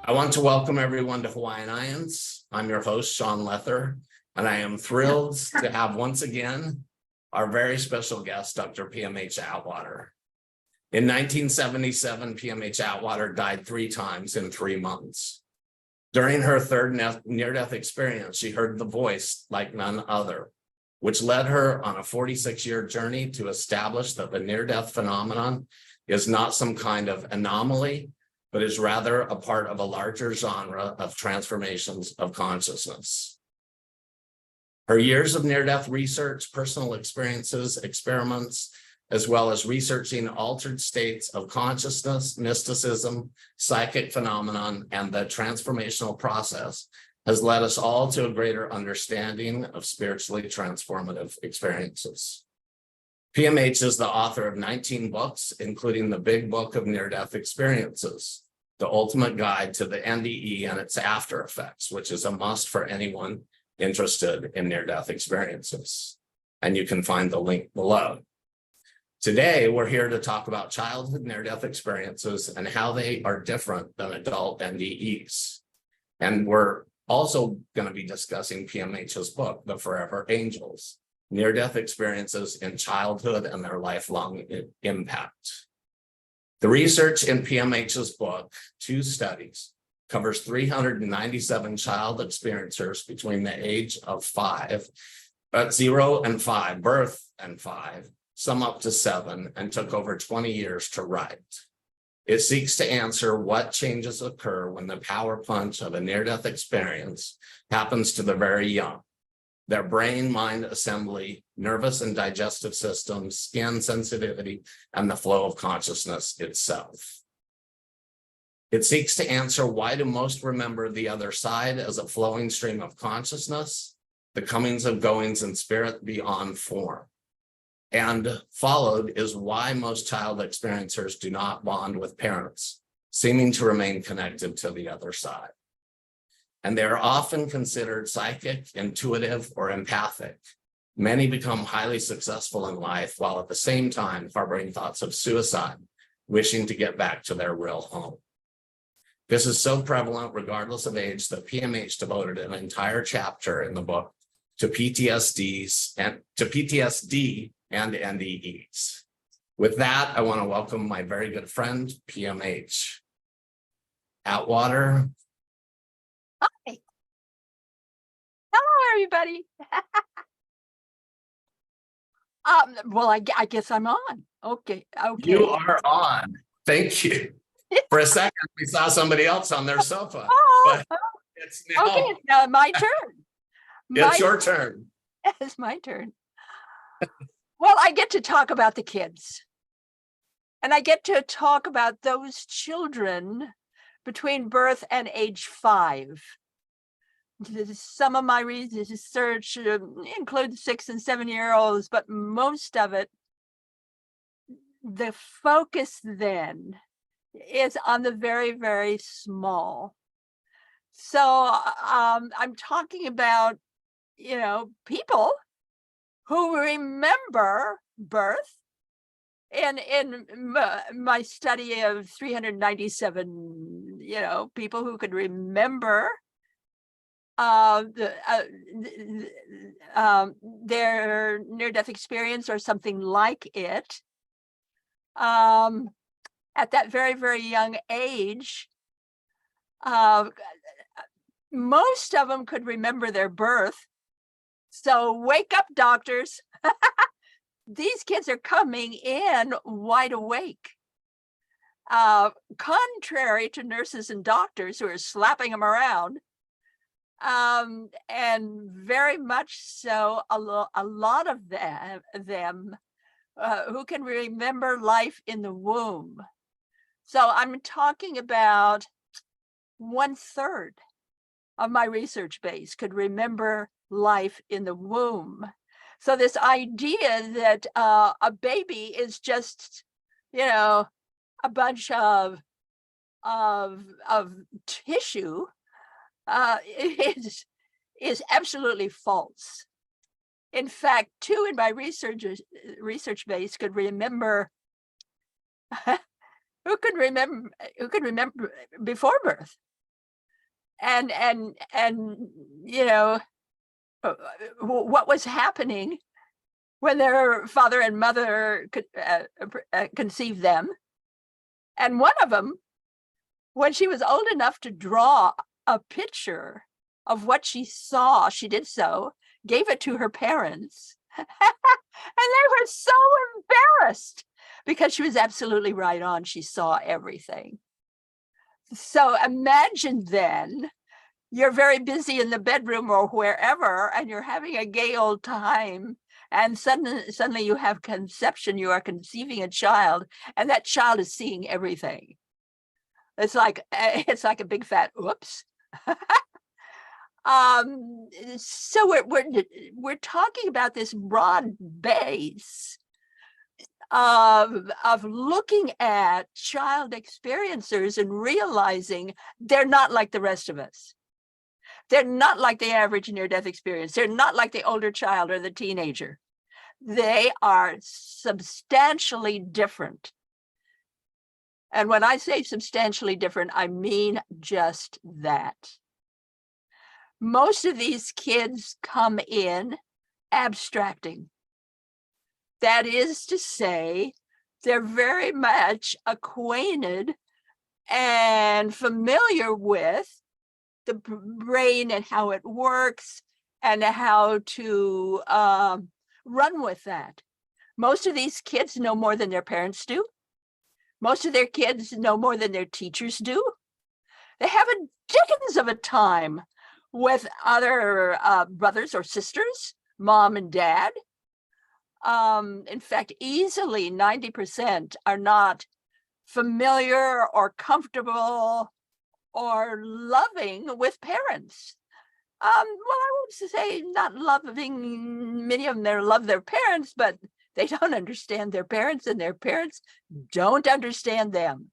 I want to welcome everyone to Hawaiian IANDS. I'm your host, Shaun Lether, and I am thrilled to have once again our very special guest, Dr. PMH Atwater. In 1977, PMH Atwater died 3 times in 3 months. During her third near-death experience, she heard the voice like none other, which led her on a 46-year journey to establish that the near-death phenomenon is not some kind of anomaly, but is rather a part of a larger genre of transformations of consciousness. Her years of near-death research, personal experiences, experiments, as well as researching altered states of consciousness, mysticism, psychic phenomenon, and the transformational process has led us all to a greater understanding of spiritually transformative experiences. PMH is the author of 19 books, including the Big Book of Near-Death Experiences, the ultimate guide to the NDE and its after effects, which is a must for anyone interested in near-death experiences. And you can find the link below. Today, we're here to talk about childhood near-death experiences and how they are different than adult NDEs. And we're also going to be discussing PMH's book, The Forever Angels, Near-Death Experiences in Childhood and Their Lifelong Impact. The research in PMH's book, 2 studies, covers 397 child experiencers between the age of 0 and 5, birth and 5, some up to 7, and took over 20 years to write. It seeks to answer what changes occur when the power punch of a near-death experience happens to the very young. Their brain, mind assembly, nervous and digestive systems, skin sensitivity, and the flow of consciousness itself. It seeks to answer why do most remember the other side as a flowing stream of consciousness, the comings and goings in spirit beyond form. And followed is why most child experiencers do not bond with parents, seeming to remain connected to the other side. And they're often considered psychic, intuitive, or empathic. Many become highly successful in life while at the same time harboring thoughts of suicide, wishing to get back to their real home. This is so prevalent regardless of age that PMH devoted an entire chapter in the book to PTSD and NDEs. With that, I want to welcome my very good friend, PMH Atwater. Hi. Hello, everybody. Well, I guess I'm on. Okay. You are on. Thank you. For a second, we saw somebody else on their sofa. But it's now, okay, it's now my turn. It's your turn. It's my turn. Well, I get to talk about the kids. And I get to talk about those children between birth and age 5. Some of my research includes 6 and 7-year-olds, but most of it, the focus then is on the very, very small. So I'm talking about, people who remember birth. In my study of 397, people who could remember their near-death experience or something like it, at that very, very young age, most of them could remember their birth. So wake up, doctors. These kids are coming in wide awake. Contrary to nurses and doctors who are slapping them around. And very much so, a lot of them who can remember life in the womb. So I'm talking about 1/3 of my research base could remember life in the womb. So this idea that a baby is just, a bunch of tissue is absolutely false. In fact, 2 in my research base could remember who could remember before birth. and you know, what was happening when their father and mother conceived them. And one of them, when she was old enough to draw a picture of what she saw, she did so, gave it to her parents, and they were so embarrassed because she was absolutely right on. She saw everything. So imagine then you're very busy in the bedroom or wherever, and you're having a gay old time, and suddenly you have conception, you are conceiving a child, and that child is seeing everything. It's like a big fat oops. So we're talking about this broad base of looking at child experiencers and realizing they're not like the rest of us. They're not like the average near-death experience. They're not like the older child or the teenager. They are substantially different. And when I say substantially different, I mean just that. Most of these kids come in abstracting. That is to say, they're very much acquainted and familiar with the brain and how it works and how to run with that. Most of these kids know more than their parents do. Most of their kids know more than their teachers do. They have a dickens of a time with other brothers or sisters, mom and dad. In fact, easily 90% are not familiar or comfortable or loving with parents. Well, I won't say not loving. Many of them they love their parents, but they don't understand their parents, and their parents don't understand them,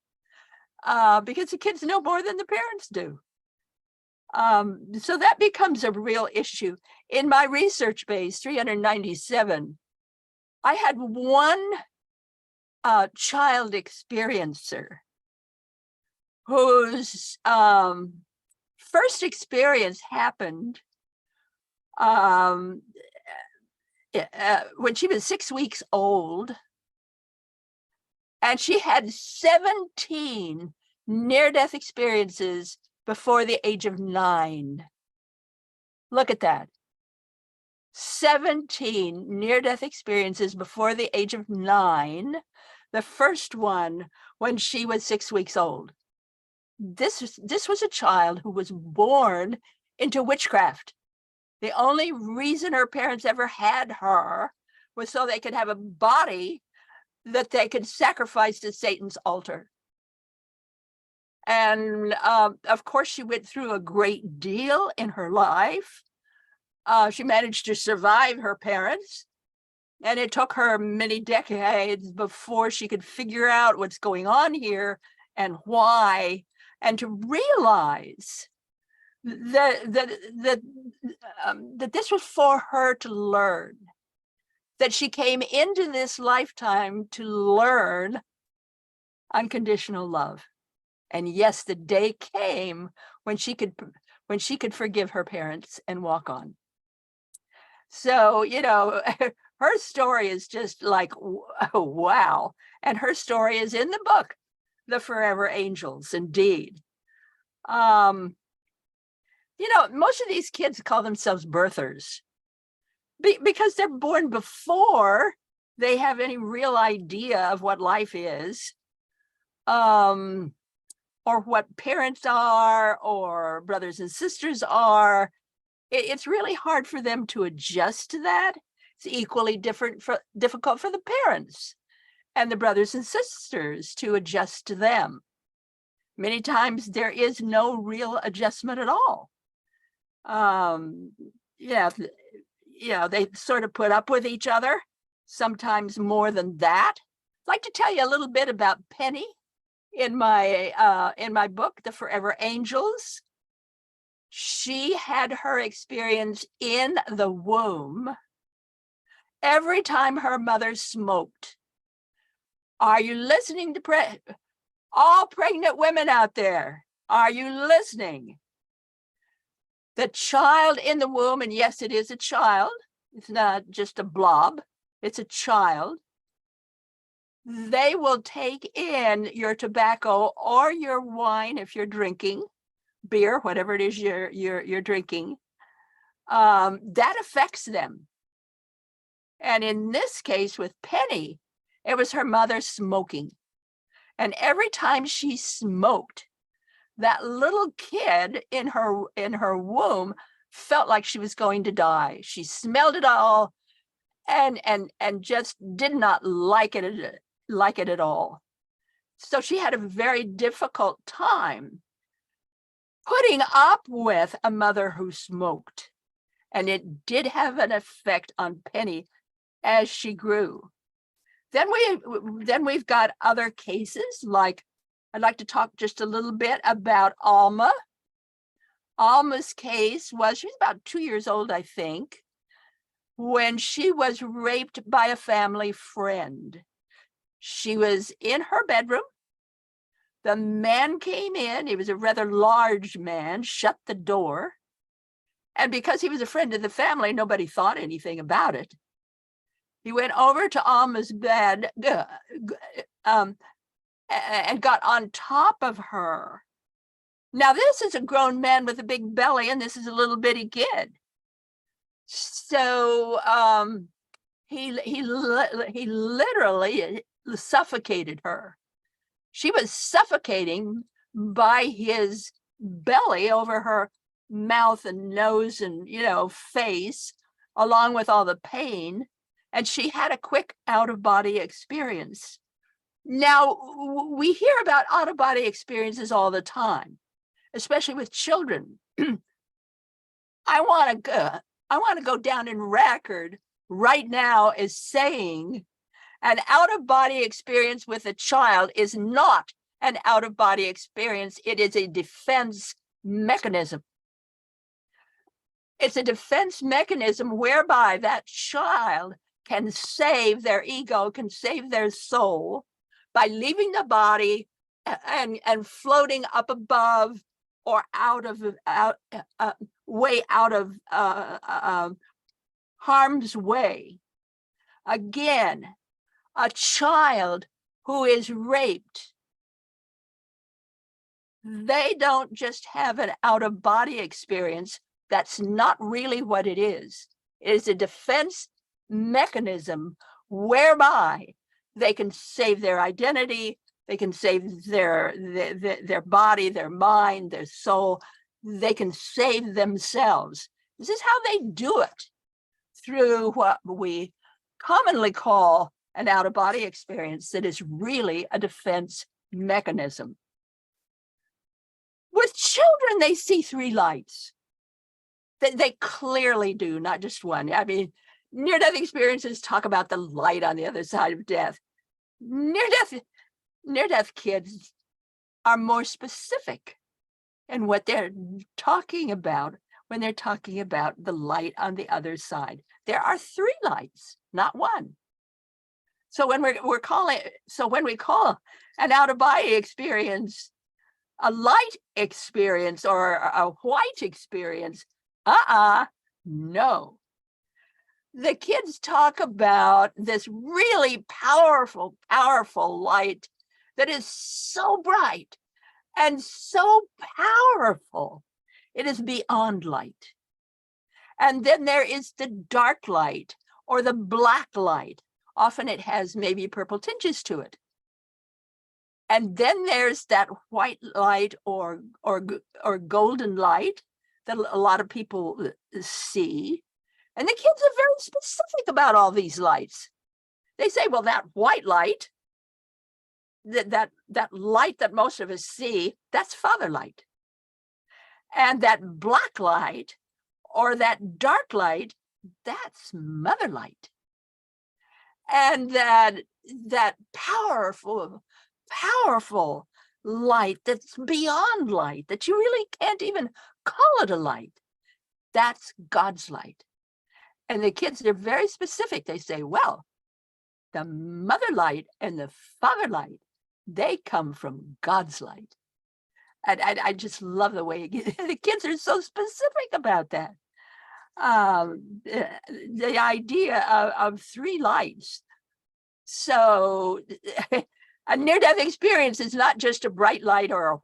because the kids know more than the parents do. So that becomes a real issue. In my research base, 397, I had one child experiencer whose first experience happened when she was 6 weeks old, and she had 17 near-death experiences before the age of 9. Look at that. 17 near-death experiences before the age of 9. The first one when she was 6 weeks old. This was a child who was born into witchcraft. The only reason her parents ever had her was so they could have a body that they could sacrifice to Satan's altar. And of course, she went through a great deal in her life. She managed to survive her parents, and it took her many decades before she could figure out what's going on here and why, and to realize that this was for her to learn, that she came into this lifetime to learn unconditional love. And yes, the day came when she could forgive her parents and walk on. So, her story is just like, wow. And her story is in the book, The Forever Angels, indeed. Most of these kids call themselves birthers because they're born before they have any real idea of what life is, or what parents are, or brothers and sisters are. It's really hard for them to adjust to that. It's equally difficult for the parents and the brothers and sisters to adjust to them. Many times there is no real adjustment at all. They sort of put up with each other, sometimes more than that. I'd like to tell you a little bit about Penny in my book, The Forever Angels. She had her experience in the womb every time her mother smoked. Are you listening to all pregnant women out there? Are you listening? The child in the womb, and yes, it is a child. It's not just a blob. It's a child. They will take in your tobacco or your wine if you're drinking, beer, whatever it is you're drinking. That affects them. And in this case with Penny, it was her mother smoking. And every time she smoked, that little kid in her womb felt like she was going to die. She smelled it all and just did not like it at all. So she had a very difficult time putting up with a mother who smoked. And it did have an effect on Penny as she grew. Then we've got other cases, like I'd like to talk just a little bit about Alma. Alma's case was, she was about 2 years old, I think, when she was raped by a family friend. She was in her bedroom. The man came in. He was a rather large man, shut the door. And because he was a friend of the family, nobody thought anything about it. He went over to Alma's bed and got on top of her. Now, this is a grown man with a big belly, and this is a little bitty kid. So he literally suffocated her. She was suffocating by his belly over her mouth and nose and, face, along with all the pain. And she had a quick out-of-body experience. Now, we hear about out-of-body experiences all the time, especially with children. I want to go down in record right now as saying an out-of-body experience with a child is not an out-of-body experience. It is a defense mechanism. It's a defense mechanism whereby that child can save their ego, can save their soul by leaving the body and floating up above or way out of harm's way. Again, a child who is raped, they don't just have an out-of-body experience. That's not really what it is. It is a defense mechanism whereby they can save their identity, they can save their body, their mind, their soul. They can save themselves. This is how they do it, through what we commonly call an out-of-body experience that is really a defense mechanism. With children, they see three lights. They clearly do, not just one. I mean, near-death experiences talk about the light on the other side of death. Near-death kids are more specific in what they're talking about when they're talking about the light on the other side. There are three lights, not one. So when we call an out-of-body experience a light experience or a white experience, no. The kids talk about this really powerful light that is so bright and so powerful. It is beyond light. And then there is the dark light or the black light. Often it has maybe purple tinges to it. And then there's that white light or golden light that a lot of people see. And the kids are very specific about all these lights. They say, well, that white light, that light that most of us see, that's father light. And that black light or that dark light, that's mother light. And that powerful light that's beyond light, that you really can't even call it a light, that's God's light. And the kids are very specific. They say, well, the mother light and the father light, they come from God's light. I just love the way the kids are so specific about that. The idea of three lights. So a near-death experience is not just a bright light or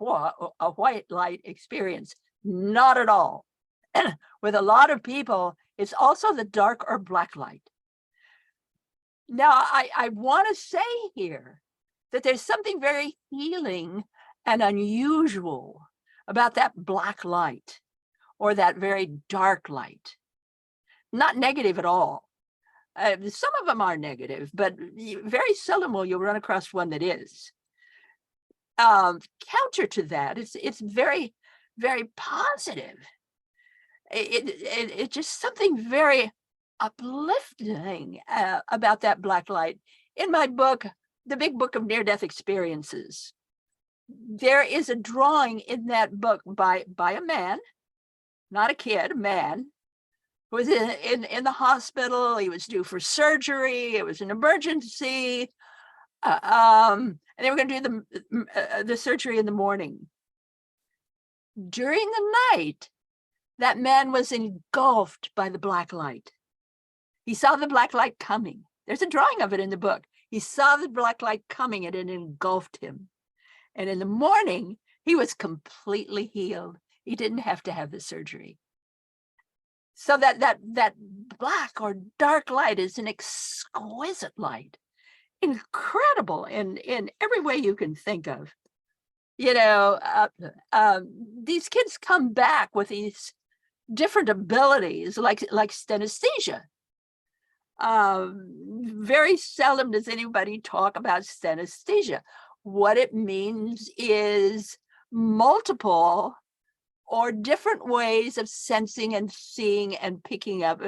a white light experience. Not at all. With a lot of people, it's also the dark or black light. Now, I want to say here that there's something very healing and unusual about that black light or that very dark light. Not negative at all. Some of them are negative, but very seldom will you run across one that is. Counter to that, it's very, very positive. It's just something very uplifting about that black light. In my book, The Big Book of Near-Death Experiences, there is a drawing in that book by a man, not a kid, a man, who was in the hospital. He was due for surgery. It was an emergency. And they were going to do the surgery in the morning. During the night, that man was engulfed by the black light. He saw the black light coming. There's a drawing of it in the book. He saw the black light coming and it engulfed him. And in the morning, he was completely healed. He didn't have to have the surgery. So that black or dark light is an exquisite light, incredible in every way you can think of. You know, these kids come back with these different abilities, like synesthesia. Very seldom does anybody talk about synesthesia. What it means is multiple or different ways of sensing and seeing and picking up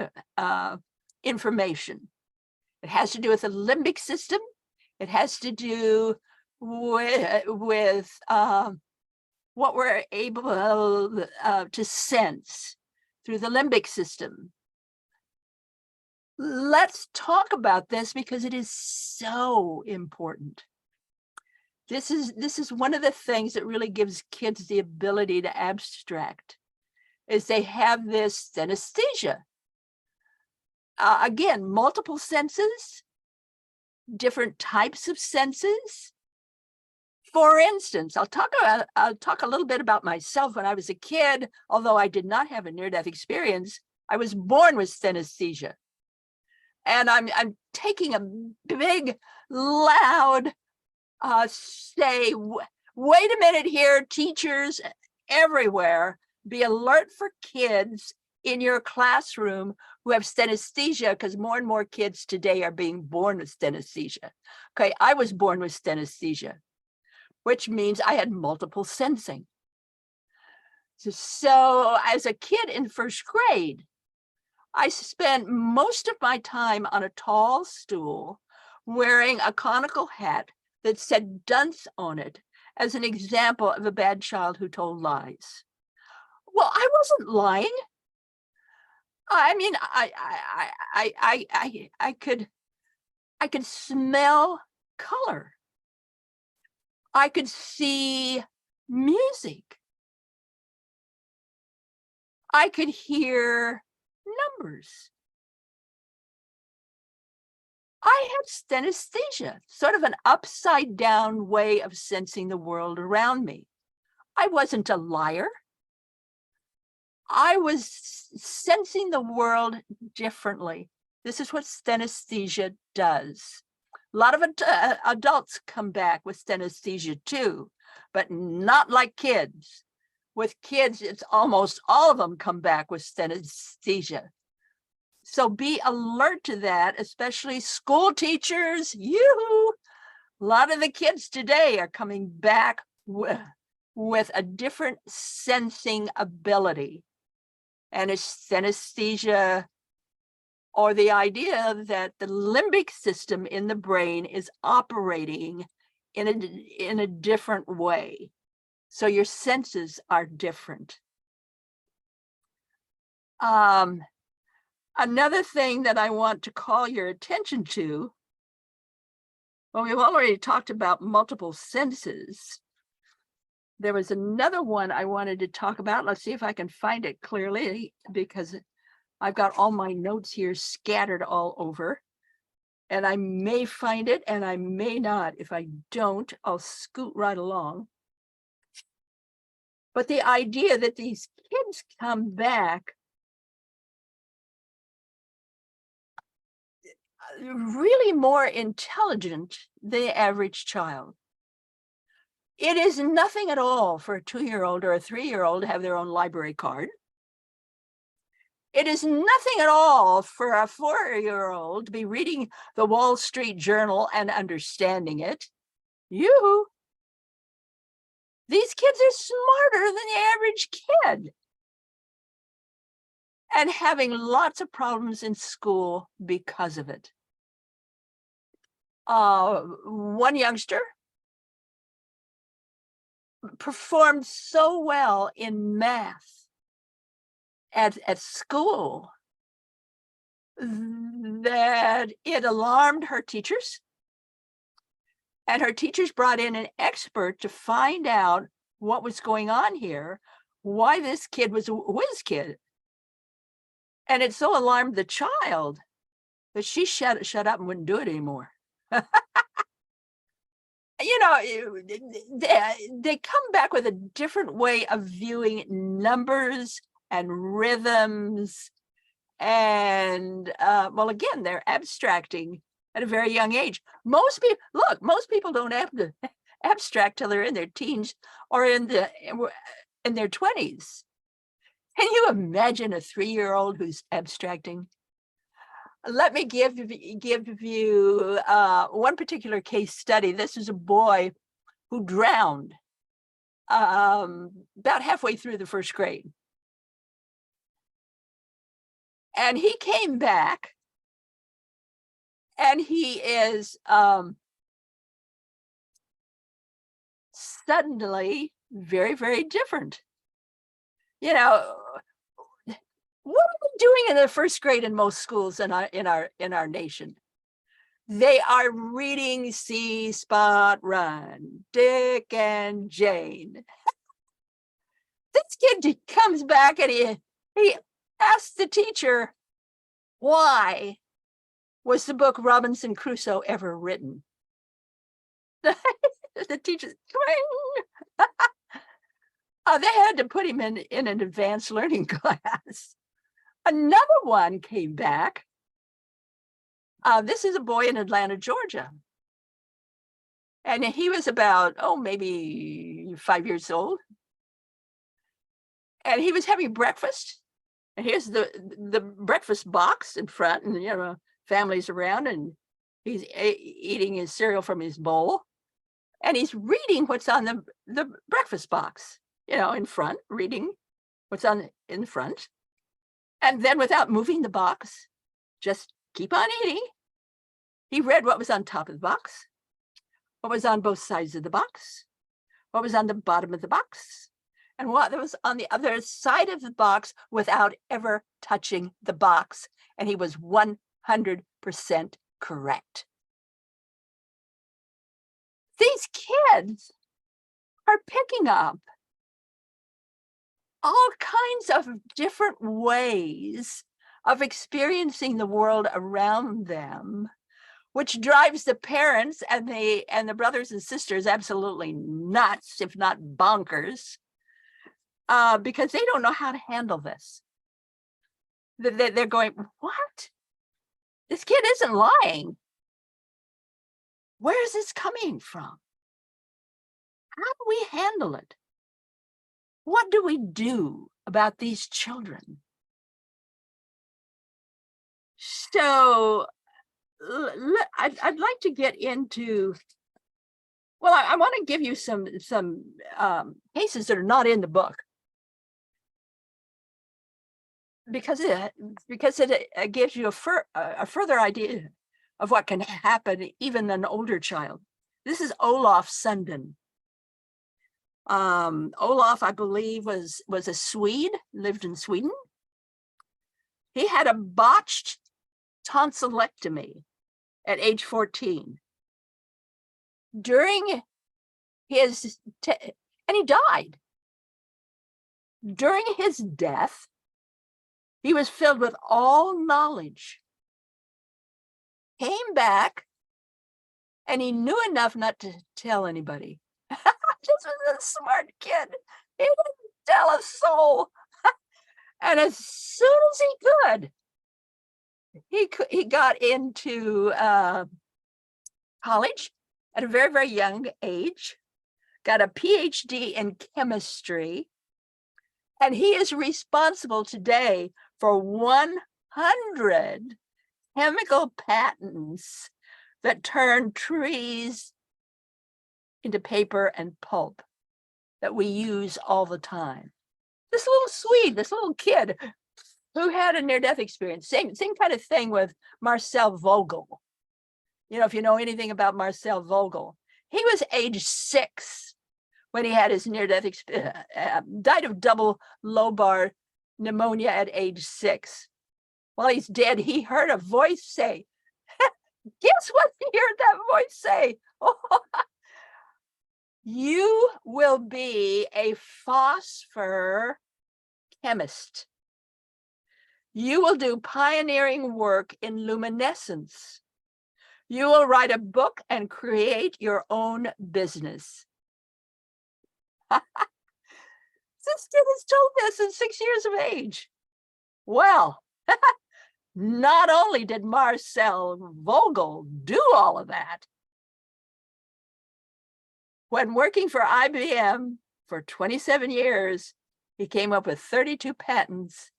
information. It has to do with the limbic system. It has to do with what we're able to sense through the limbic system. Let's talk about this because it is so important. This is one of the things that really gives kids the ability to abstract, is they have this synesthesia. Again, multiple senses, different types of senses. For instance, I'll talk a little bit about myself. When I was a kid, although I did not have a near-death experience, I was born with synesthesia. And I'm taking a big, loud say, wait a minute here, teachers everywhere, be alert for kids in your classroom who have synesthesia, because more and more kids today are being born with synesthesia. Okay, I was born with synesthesia, which means I had multiple sensing. So as a kid in first grade, I spent most of my time on a tall stool wearing a conical hat that said dunce on it as an example of a bad child who told lies. Well, I wasn't lying. I mean, I could smell color. I could see music. I could hear numbers. I had synesthesia, sort of an upside down way of sensing the world around me. I wasn't a liar. I was sensing the world differently. This is what synesthesia does. A lot of adults come back with synesthesia too, but not like kids. With kids, it's almost all of them come back with synesthesia. So be alert to that, especially school teachers. A lot of the kids today are coming back with a different sensing ability. And it's synesthesia, or the idea that the limbic system in the brain is operating in a different way. So your senses are different. Another thing that I want to call your attention to, well, we've already talked about multiple senses. There was another one I wanted to talk about. Let's see if I can find it clearly, because I've got all my notes here scattered all over. And I may find it and I may not. If I don't, I'll scoot right along. But the idea that these kids come back really more intelligent than the average child. It is nothing at all for a 2-year-old or a 3-year-old to have their own library card. It is nothing at all for a 4-year-old to be reading the Wall Street Journal and understanding it. Yoo-hoo. These kids are smarter than the average kid and having lots of problems in school because of it. One youngster performed so well in math at school that it alarmed her teachers, and her teachers brought in an expert to find out what was going on here, why this kid was a whiz kid. And it so alarmed the child that she shut up and wouldn't do it anymore. You know, they come back with a different way of viewing numbers and rhythms. And well, again, they're abstracting at a very young age. Most people don't have to abstract till they're in their teens or in their 20s. Can you imagine a 3-year-old who's abstracting? Let me give you one particular case study. This is a boy who drowned about halfway through the 1st grade. And he came back, and he is suddenly very, very different. You know, what are we doing in the 1st grade in most schools in our nation? They are reading See Spot Run, Dick and Jane. This kid comes back and he asks the teacher, why was the book Robinson Crusoe ever written? The teacher, they had to put him in an advanced learning class. Another one came back. This is a boy in Atlanta, Georgia. And he was about, maybe 5 years old. And he was having breakfast. And here's the breakfast box in front, and family's around, and he's eating his cereal from his bowl, and he's reading what's on the breakfast box, in front, reading what's in front, and then without moving the box, just keep on eating. He read what was on top of the box, what was on both sides of the box, what was on the bottom of the box, and what was on the other side of the box without ever touching the box. And he was 100% correct. These kids are picking up all kinds of different ways of experiencing the world around them, which drives the parents and the brothers and sisters absolutely nuts, if not bonkers. Because they don't know how to handle this. They're going, what? This kid isn't lying. Where is this coming from? How do we handle it? What do we do about these children? So I'd like to get into, well, I want to give you some cases that are not in the book. Because it gives you a further idea of what can happen even in an older child. This is Olaf Sundin. Olaf, I believe, was a Swede, lived in Sweden. He had a botched tonsillectomy at age 14. During his, and he died. During his death, he was filled with all knowledge, came back, and he knew enough not to tell anybody. This was a smart kid. He didn't tell a soul. And as soon as he could, he got into college at a very, very young age, got a PhD in chemistry, and he is responsible today for 100 chemical patents that turn trees into paper and pulp that we use all the time. This little Swede, this little kid who had a near-death experience, same kind of thing with Marcel Vogel. If you know anything about Marcel Vogel, he was age 6 when he had his near-death experience, died of double lobar pneumonia at age 6. While he's dead, he heard a voice say, guess what he heard that voice say? You will be a phosphor chemist. You will do pioneering work in luminescence. You will write a book and create your own business. This kid has told this at 6 years of age. Well, not only did Marcel Vogel do all of that, when working for IBM for 27 years, he came up with 32 patents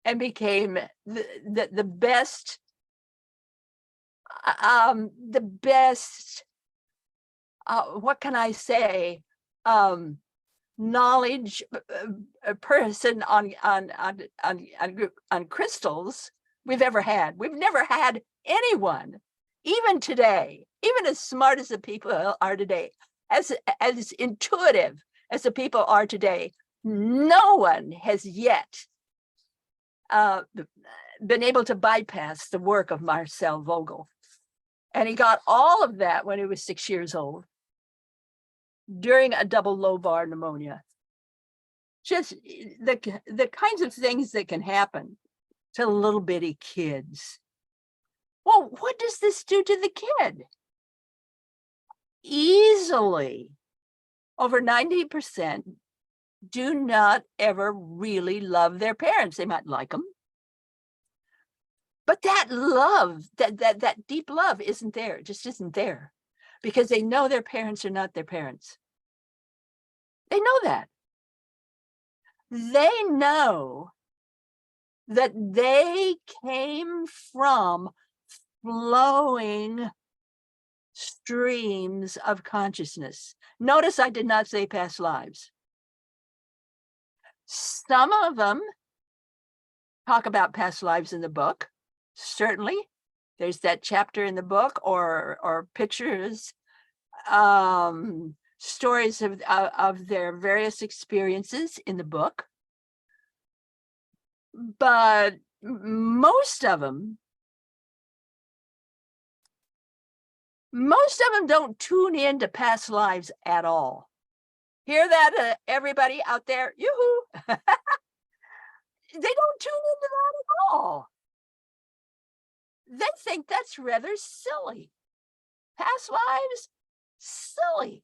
and became the best, what can I say, knowledge person on crystals we've ever had. We've never had anyone, even today, even as smart as the people are today, as intuitive as the people are today, no one has yet been able to bypass the work of Marcel Vogel. And he got all of that when he was 6 years old during a double lobar pneumonia. Just the kinds of things that can happen to little bitty kids. Well, what does this do to the kid? Easily, over 90% do not ever really love their parents. They might like them, but that love, that deep love isn't there. It just isn't there, because they know their parents are not their parents. They know that. They know that they came from flowing streams of consciousness. Notice I did not say past lives. Some of them talk about past lives in the book. Certainly, there's that chapter in the book, or pictures, stories of their various experiences in the book. But most of them don't tune into past lives at all. Hear that, everybody out there? Yoo-hoo! They don't tune into that at all. They think that's rather silly. Past lives, silly.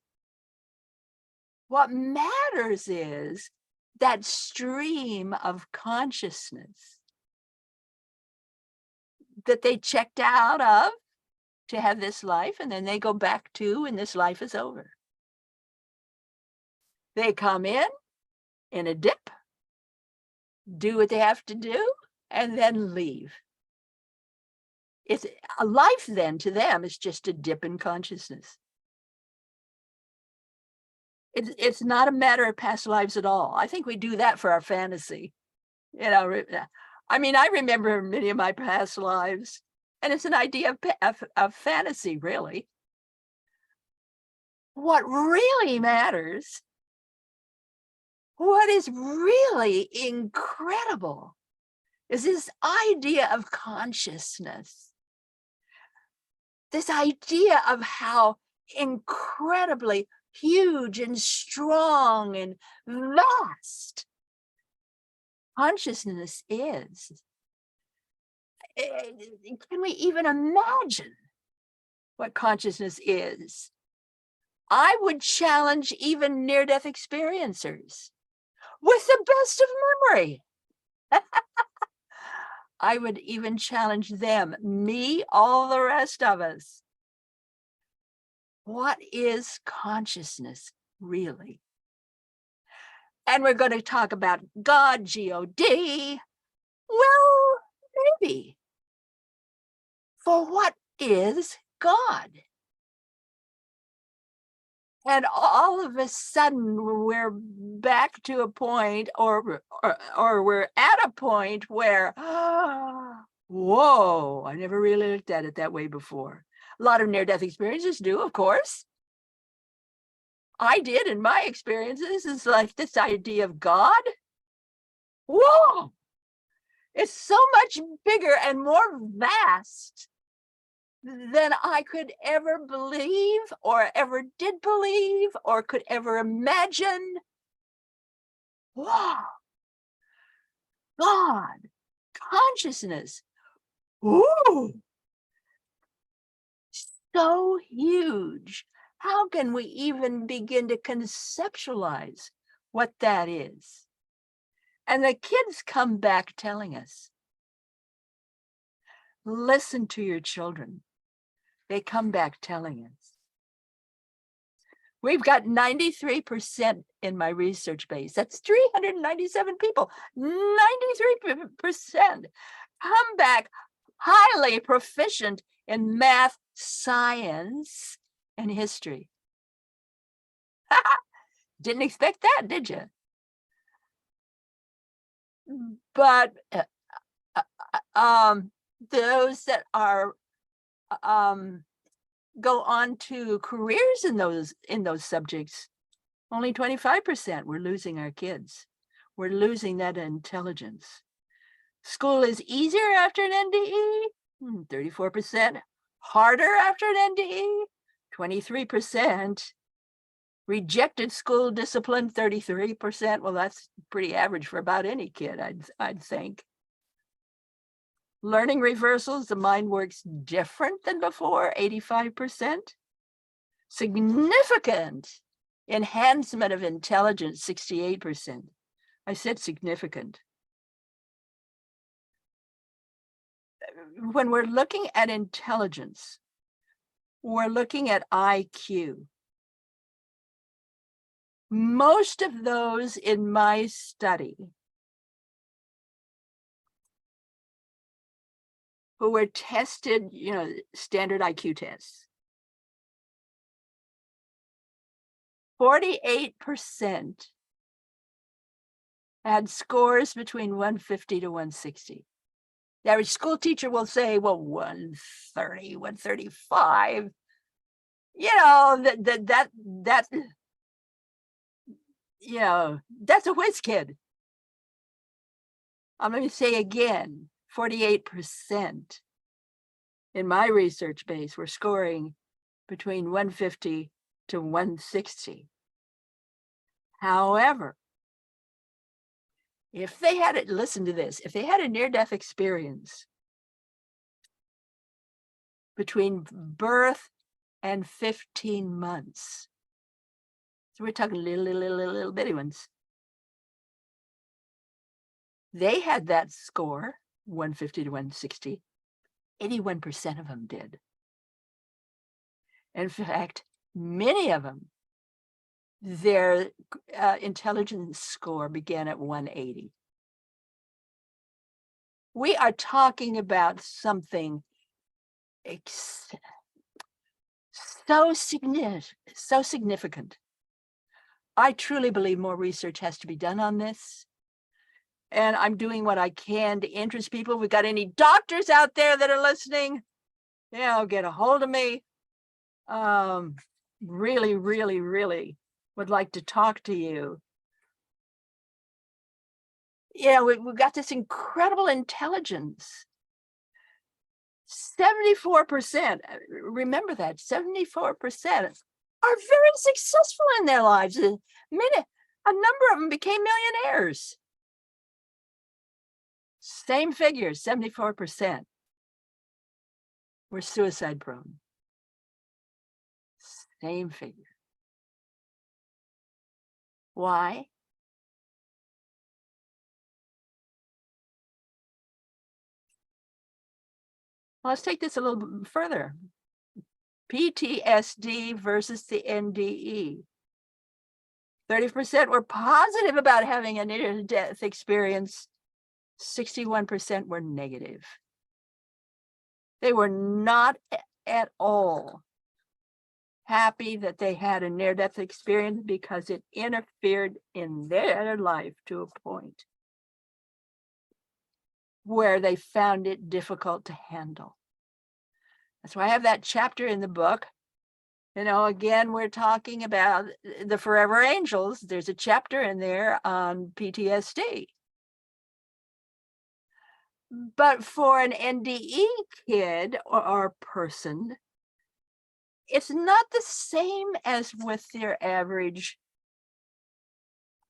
What matters is that stream of consciousness that they checked out of to have this life, and then they go back to when this life is over. They come in a dip, do what they have to do, and then leave. It's a life then to them is just a dip in consciousness. It's not a matter of past lives at all. I think we do that for our fantasy. I mean, I remember many of my past lives, and it's an idea of fantasy, really. What really matters, what is really incredible, is this idea of consciousness. This idea of how incredibly huge and strong and vast consciousness is. Can we even imagine what consciousness is? I would challenge even near-death experiencers with the best of memory. I would even challenge them, me, all the rest of us. What is consciousness really? And we're going to talk about God, G-O-D. Well, maybe. For what is God? And all of a sudden, we're back to a point, or we're at a point where, whoa, I never really looked at it that way before. A lot of near-death experiences do, of course. I did in my experiences. It's like this idea of God. Whoa, it's so much bigger and more vast than I could ever believe, or ever did believe, or could ever imagine. Wow. God, consciousness. Ooh. So huge. How can we even begin to conceptualize what that is? And the kids come back telling us, listen to your children. They come back telling us. We've got 93% in my research base. That's 397 people. 93% come back highly proficient in math, science, and history. Didn't expect that, did you? But those that are go on to careers in those subjects, only 25%. We're losing our kids. We're losing that intelligence. School is easier after an NDE, 34%. Harder after an NDE, 23%. Rejected school discipline, 33%. Well, that's pretty average for about any kid, I'd think. Learning reversals, the mind works different than before, 85%. Significant enhancement of intelligence, 68%. I said significant. When we're looking at intelligence, we're looking at IQ. Most of those in my study who were tested, standard IQ tests, 48% had scores between 150 to 160. The average school teacher will say, well, 130, 135. That's a whiz kid. I'm going to say again, 48% in my research base were scoring between 150 to 160. However, if they had it, listen to this, if they had a near-death experience between birth and 15 months, so we're talking little bitty ones, they had that score, 150 to 160, 81% of them did. In fact, many of them, their intelligence score began at 180. We are talking about something so significant. I truly believe more research has to be done on this. And I'm doing what I can to interest people. If we've got any doctors out there that are listening, get a hold of me. Really, really, really would like to talk to you. We've got this incredible intelligence. 74%, remember that, 74% are very successful in their lives. A number of them became millionaires. Same figure, 74% were suicide prone. Same figure. Why? Well, let's take this a little bit further. PTSD versus the NDE. 30% were positive about having a near-death experience. 61% were negative. They were not at all happy that they had a near-death experience because it interfered in their life to a point where they found it difficult to handle. That's why I have that chapter in the book. You know, again, we're talking about the Forever Angels. There's a chapter in there on PTSD. But for an NDE kid or person, it's not the same as with your average,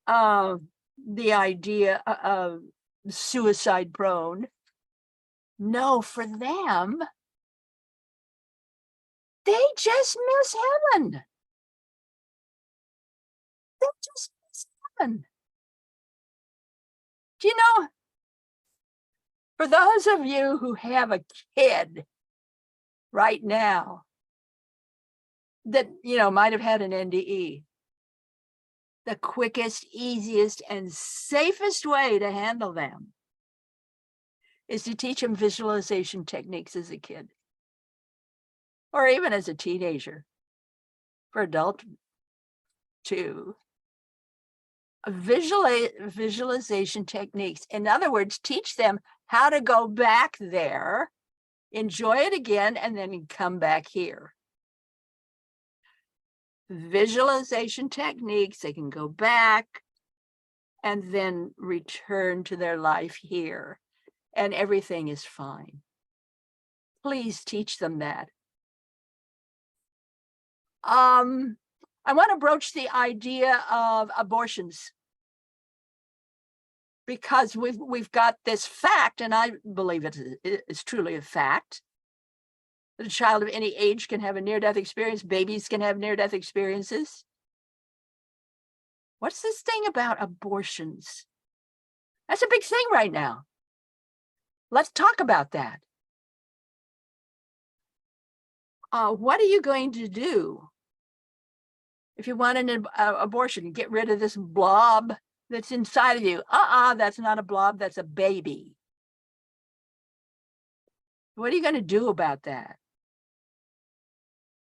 the idea of suicide prone. No, for them, they just miss heaven. They just miss heaven. Do you know, for those of you who have a kid right now that, you know, might have had an NDE, the quickest, easiest, and safest way to handle them is to teach them visualization techniques as a kid, or even as a teenager, for adult too. Visualization techniques. In other words, teach them how to go back there, enjoy it again, and then come back here. Visualization techniques, they can go back and then return to their life here, and everything is fine. Please teach them that. I want to broach the idea of abortions, because we've got this fact, and I believe it's truly a fact, that a child of any age can have a near-death experience. Babies can have near-death experiences. What's this thing about abortions? That's a big thing right now. Let's talk about that. What are you going to do if you want an abortion? Get rid of this blob that's inside of you. That's not a blob, that's a baby. What are you going to do about that?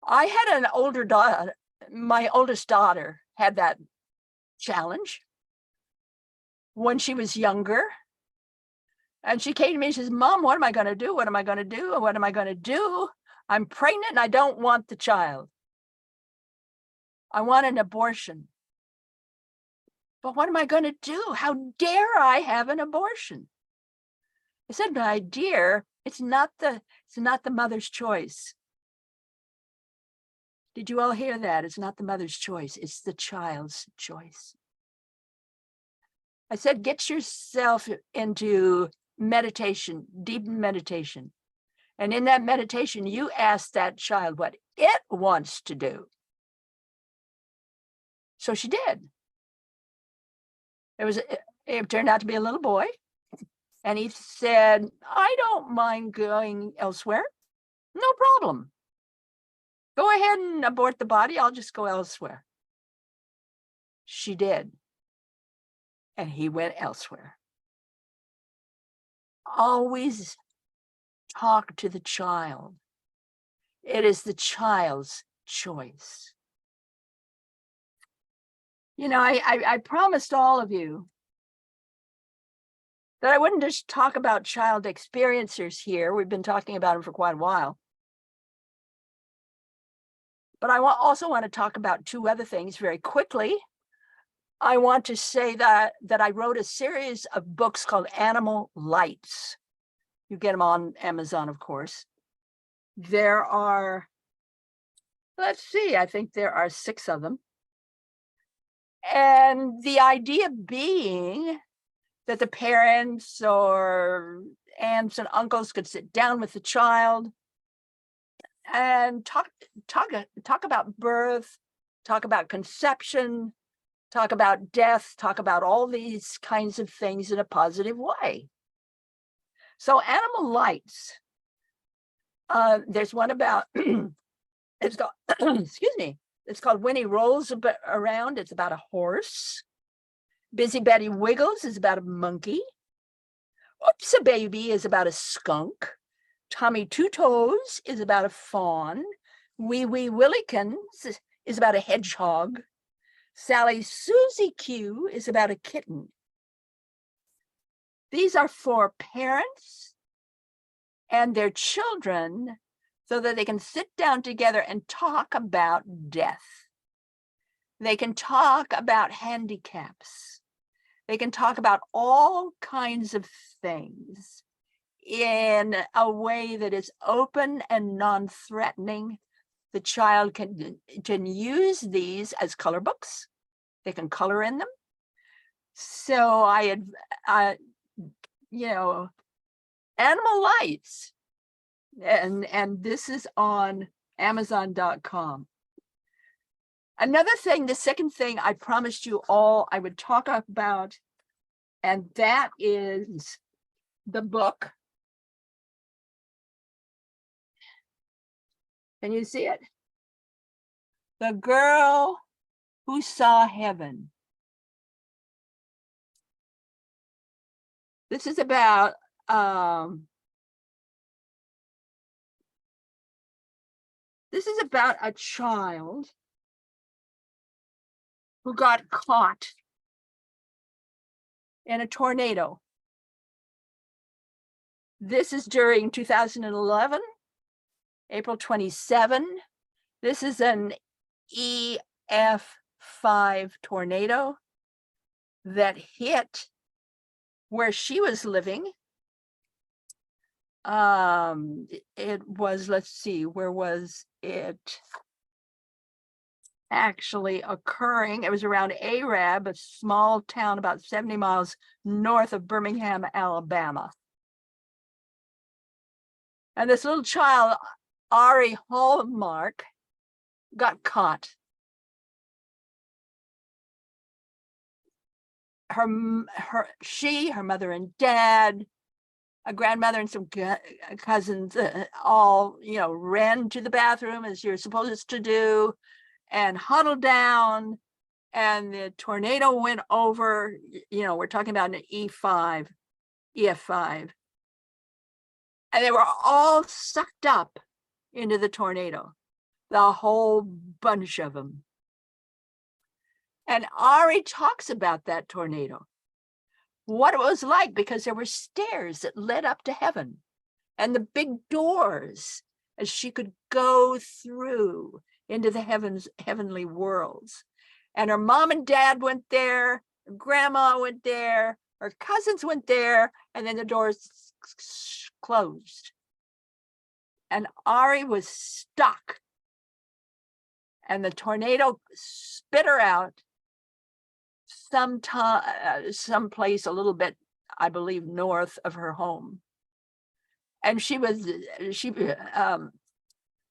I had an older daughter, my oldest daughter had that challenge when she was younger. And she came to me and says, Mom, what am I going to do? What am I going to do? What am I going to do? I'm pregnant and I don't want the child. I want an abortion. But what am I going to do? How dare I have an abortion? I said, my dear, it's not the mother's choice. Did you all hear that? It's not the mother's choice. It's the child's choice. I said, get yourself into meditation, deep meditation. And in that meditation, you ask that child what it wants to do. So she did. It turned out to be a little boy. And he said, I don't mind going elsewhere. No problem. Go ahead and abort the body. I'll just go elsewhere. She did. And he went elsewhere. Always talk to the child. It is the child's choice. You know, I promised all of you that I wouldn't just talk about child experiencers here. We've been talking about them for quite a while. But I also want to talk about two other things very quickly. I want to say that I wrote a series of books called Animal Lights. You get them on Amazon, of course. There are let's see, I think there are 6 of them. And the idea being that the parents or aunts and uncles could sit down with the child and talk about birth, talk about conception, talk about death, talk about all these kinds of things in a positive way. So animal lights, there's one about, it's called, excuse me, it's called When He Rolls Around. It's about a horse. Busy Betty Wiggles is about a monkey. Oops, a Baby is about a skunk. Tommy Two Toes is about a fawn. Wee Wee Willikins is about a hedgehog. Sally Susie Q is about a kitten. These are for parents and their children so that they can sit down together and talk about death. They can talk about handicaps. They can talk about all kinds of things in a way that is open and non-threatening. The child can use these as color books. They can color in them. So Animal Lights, and this is on Amazon.com. Another thing, the second thing I promised you all I would talk about, and that is the book. Can you see it? The Girl Who Saw Heaven. This is about a child who got caught in a tornado. This is during 2011, April 27. This is an EF5 tornado that hit where she was living. It was, let's see, where was it actually occurring? It was around Arab, a small town about 70 miles north of Birmingham, Alabama. And this little child, Ari Hallmark, got caught. Her mother and dad, a grandmother and some cousins all, ran to the bathroom as you're supposed to do and huddled down, and the tornado went over. We're talking about an EF5, and they were all sucked up into the tornado, the whole bunch of them. And Ari talks about that tornado, what it was like, because there were stairs that led up to heaven and the big doors as she could go through into the heavenly worlds. And her mom and dad went there, her grandma went there, her cousins went there, and then the doors closed. And Ari was stuck. And the tornado spit her out someplace a little bit, I believe, north of her home. And she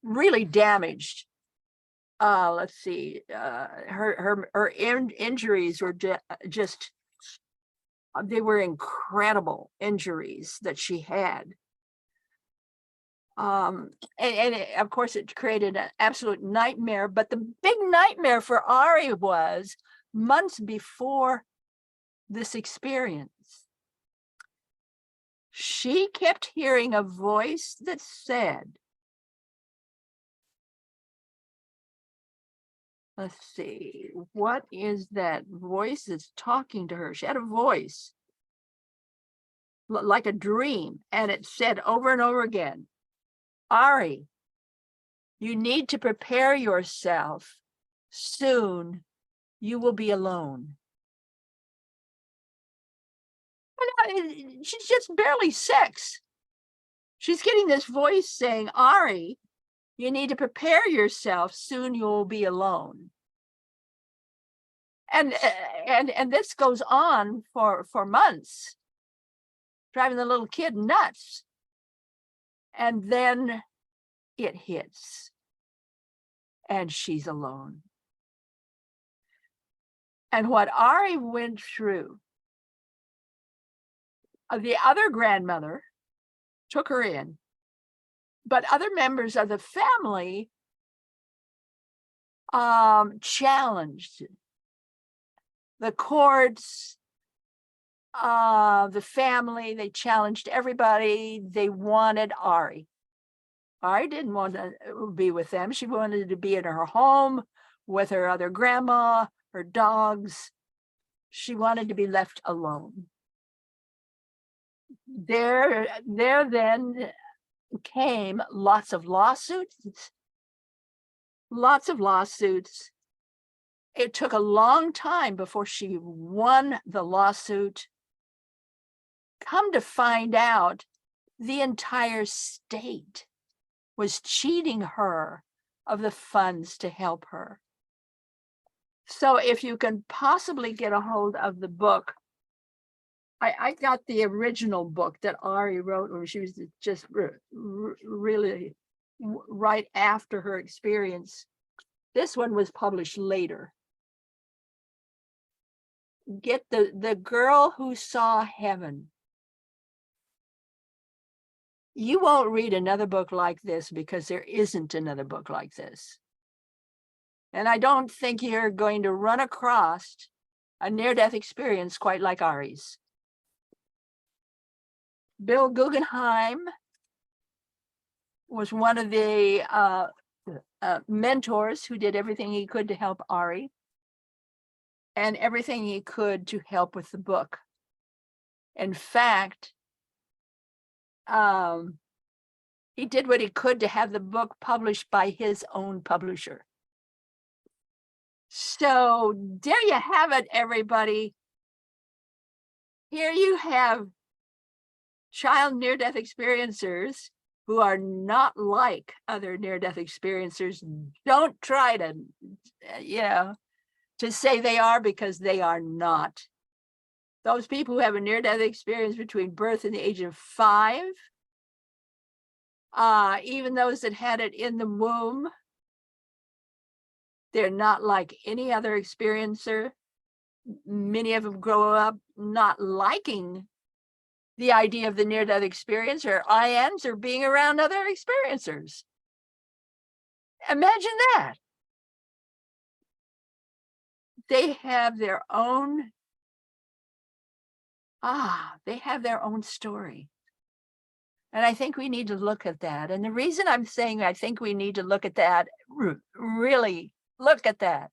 really damaged. Let's see, her injuries were just, they were incredible injuries that she had. And of course it created an absolute nightmare, but the big nightmare for Ari was months before this experience. She kept hearing a voice that said, let's see, what is that voice that's talking to her? She had a voice like a dream, and it said over and over again, Ari, you need to prepare yourself. Soon you will be alone. And she's just barely 6. She's getting this voice saying, Ari, You need to prepare yourself. Soon you'll be alone. And this goes on for months, driving the little kid nuts. And then it hits, and she's alone. And what Ari went through, the other grandmother took her in, but other members of the family challenged the courts, the family. They challenged everybody. They wanted Ari. Ari didn't want to be with them. She wanted to be in her home with her other grandma, her dogs. She wanted to be left alone. There then came lots of lawsuits. It took a long time before she won the lawsuit. Come to find out, the entire state was cheating her of the funds to help her. So if you can possibly get a hold of the book, I got the original book that Ari wrote when she was just really right after her experience. This one was published later. Get the Girl Who Saw Heaven. You won't read another book like this because there isn't another book like this. And I don't think you're going to run across a near-death experience quite like Ari's. Bill Guggenheim was one of the mentors who did everything he could to help Ari, and everything he could to help with the book. In fact, he did what he could to have the book published by his own publisher. So there you have it, everybody. Here you have child near-death experiencers who are not like other near-death experiencers. Don't try to, to say they are, because they are not. Those people who have a near-death experience between birth and the age of 5, even those that had it in the womb, they're not like any other experiencer. Many of them grow up not liking the idea of the near-death experience or IANDS or being around other experiencers. Imagine that. They have their own, story. And I think we need to look at that. And the reason I'm saying I think we need to look at that, really look at that,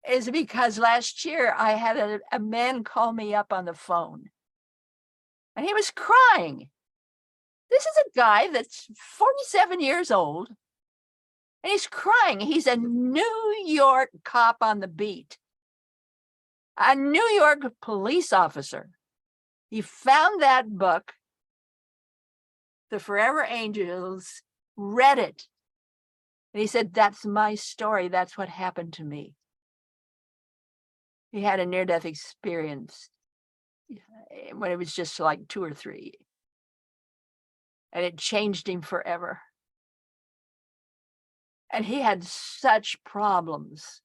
is because last year I had a man call me up on the phone. And he was crying. This is a guy that's 47 years old. And he's crying. He's a New York cop on the beat. A New York police officer. He found that book, The Forever Angels, read it. And he said, that's my story. That's what happened to me. He had a near-death experience when it was just like 2 or 3. And it changed him forever. And he had such problems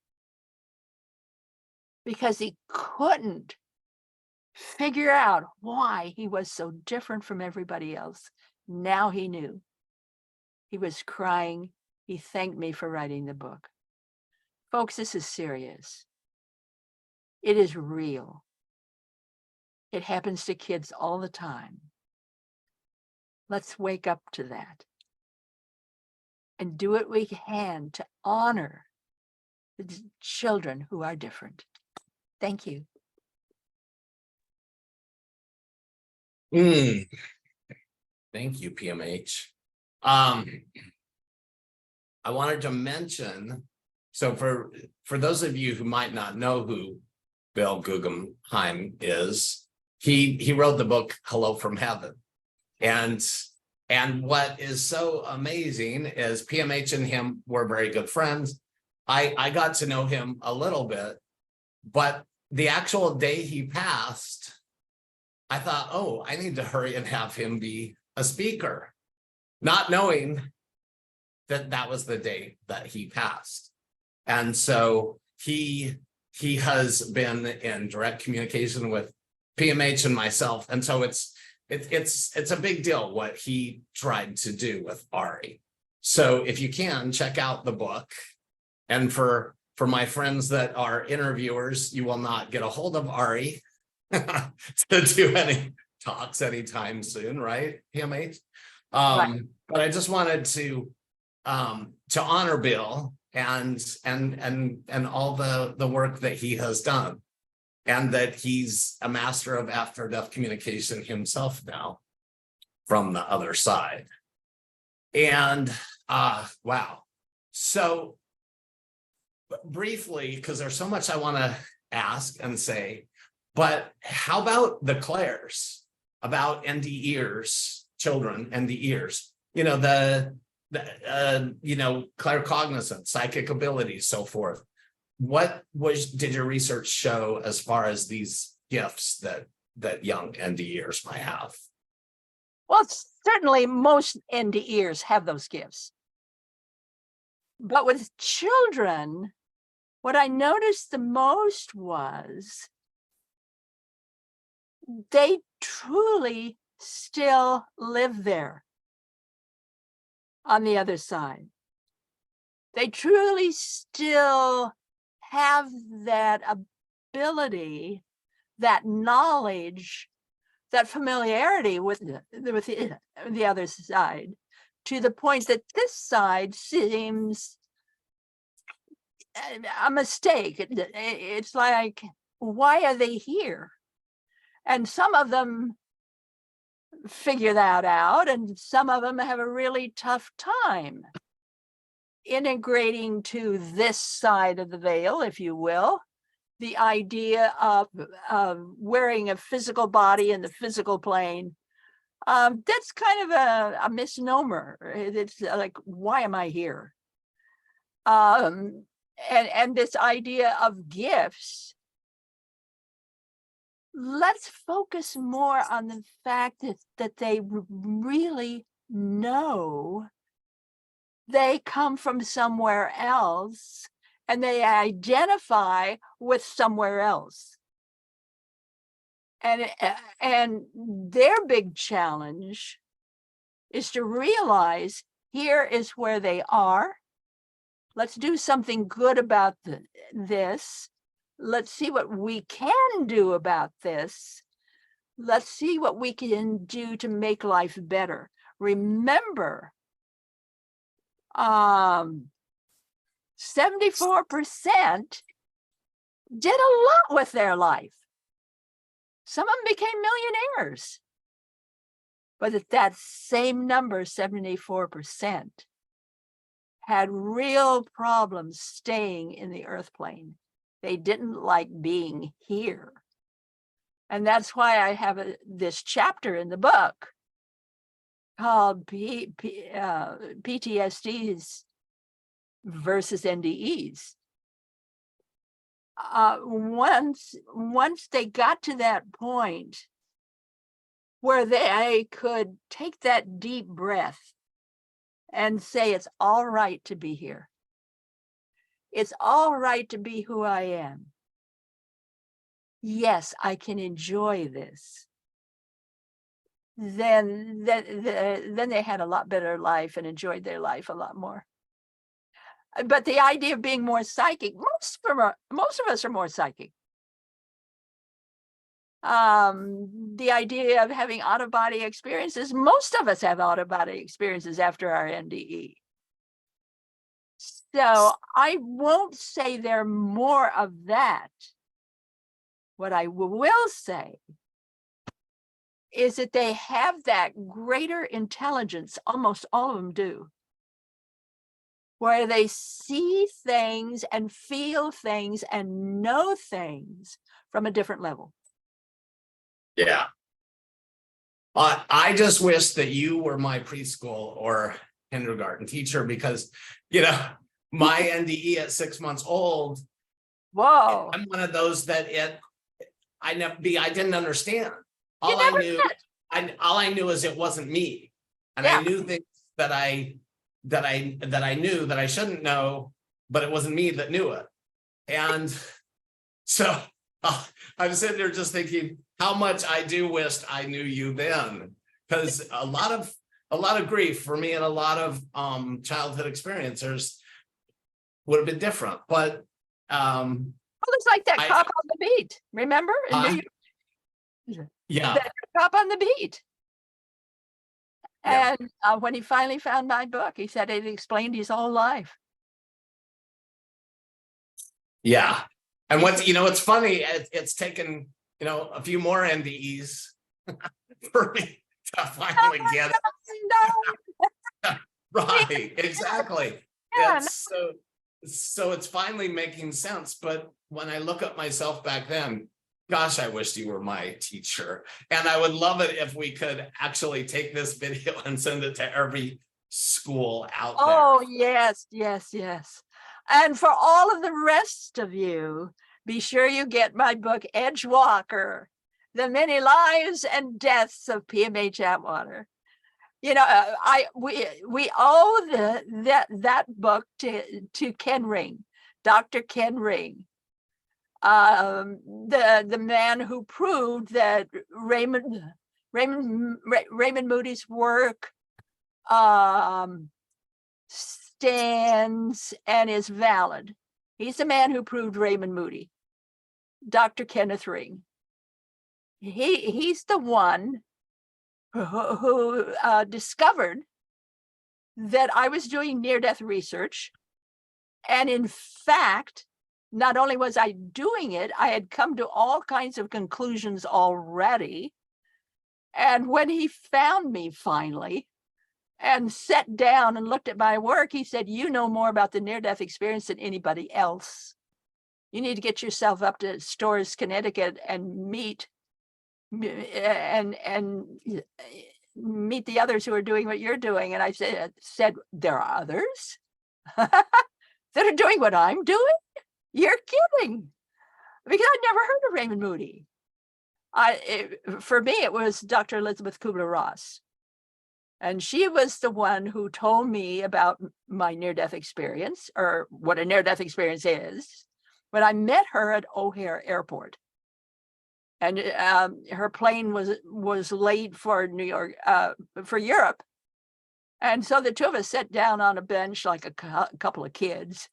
because he couldn't figure out why he was so different from everybody else. Now he knew. He was crying. He thanked me for writing the book. Folks, this is serious. It is real. It happens to kids all the time. Let's wake up to that and do what we can to honor the children who are different. Thank you. Thank you, PMH. I wanted to mention, so for those of you who might not know who Bill Guggenheim is, he wrote the book Hello from Heaven. And And what is so amazing is PMH and him were very good friends. I got to know him a little bit, but the actual day he passed, I thought, oh, I need to hurry and have him be a speaker, not knowing that that was the day that he passed. And so he has been in direct communication with PMH and myself. And so it's a big deal what he tried to do with Ari. So if you can, check out the book. And for my friends that are interviewers, you will not get a hold of Ari to do any talks anytime soon, right, PMH? Right. But I just wanted to honor Bill and all the work that he has done, and that he's a master of after-death communication himself now from the other side. And wow. So briefly, because there's so much I want to ask and say, but how about the Claires, about NDErs, children, NDErs, you know, you know, claircognizance, psychic abilities, so forth. What did your research show as far as these gifts that young NDErs might have? Well, certainly most NDErs have those gifts. But with children, what I noticed the most was they truly still live there on the other side. They truly still have that ability, that knowledge, that familiarity with the other side, to the point that this side seems a mistake. It's like, why are they here? And some of them figure that out, and some of them have a really tough time integrating to this side of the veil, if you will, the idea of wearing a physical body in the physical plane. That's kind of a misnomer. It's like, why am I here? And this idea of gifts, let's focus more on the fact that they really know they come from somewhere else, and they identify with somewhere else. And their big challenge is to realize here is where they are. Let's do something good about this. Let's see what we can do about this. Let's see what we can do to make life better. Remember, 74% did a lot with their life. Some of them became millionaires. But that same number, 74%, had real problems staying in the earth plane. They didn't like being here. And that's why I have this chapter in the book called PTSDs versus NDEs. Once they got to that point where they could take that deep breath and say, it's all right to be here. It's all right to be who I am. Yes, I can enjoy this. Then they had a lot better life and enjoyed their life a lot more. But the idea of being more psychic, most of us are more psychic. The idea of having out-of-body experiences, most of us have out-of-body experiences after our NDE. So I won't say they're more of that. What I will say is that they have that greater intelligence, almost all of them do, where they see things and feel things and know things from a different level. Yeah. I just wish that you were my preschool or kindergarten teacher because, my NDE at 6 months old, Whoa, I'm one of those that I didn't understand. you All I never knew, did. all I knew is it wasn't me. And I Yeah. knew things that I knew that I shouldn't know, but it wasn't me that knew it. And so I'm sitting there just thinking how much I do wish I knew you then, because a lot of grief for me and a lot of childhood experiencers would have been different. But Well, it's like that I cop on the beat. Remember in New York? yeah, That cop on the beat. yeah, And when he finally found my book, he said it explained his whole life. yeah. And what's funny, it's taken a few more NDEs for me to finally get it. No, Right, exactly. yeah, It's so it's finally making sense. But when I look at myself back then, gosh, I wish you were my teacher. And I would love it if we could actually take this video and send it to every school out there. oh, yes, yes, yes. And for all of the rest of you, be sure you get my book, Edgewalker, The Many Lives and Deaths of PMH Atwater. We owe that book to Ken Ring, Dr. Ken Ring, the man who proved that Raymond Moody's work stands and is valid. He's the man who proved Raymond Moody, Dr. Kenneth Ring. He's the one who discovered that I was doing near-death research. And in fact, not only was I doing it, I had come to all kinds of conclusions already. And when he found me finally and sat down and looked at my work, he said, "You know more about the near-death experience than anybody else. You need to get yourself up to Storrs, Connecticut and meet the others who are doing what you're doing." And I said, "There are others that are doing what I'm doing? You're kidding." Because I'd never heard of Raymond Moody. For me, it was Dr. Elizabeth Kubler-Ross. And she was the one who told me about my near-death experience, or what a near-death experience is, when I met her at O'Hare Airport. And her plane was late for New York, for Europe. And so the two of us sat down on a bench like a couple of kids.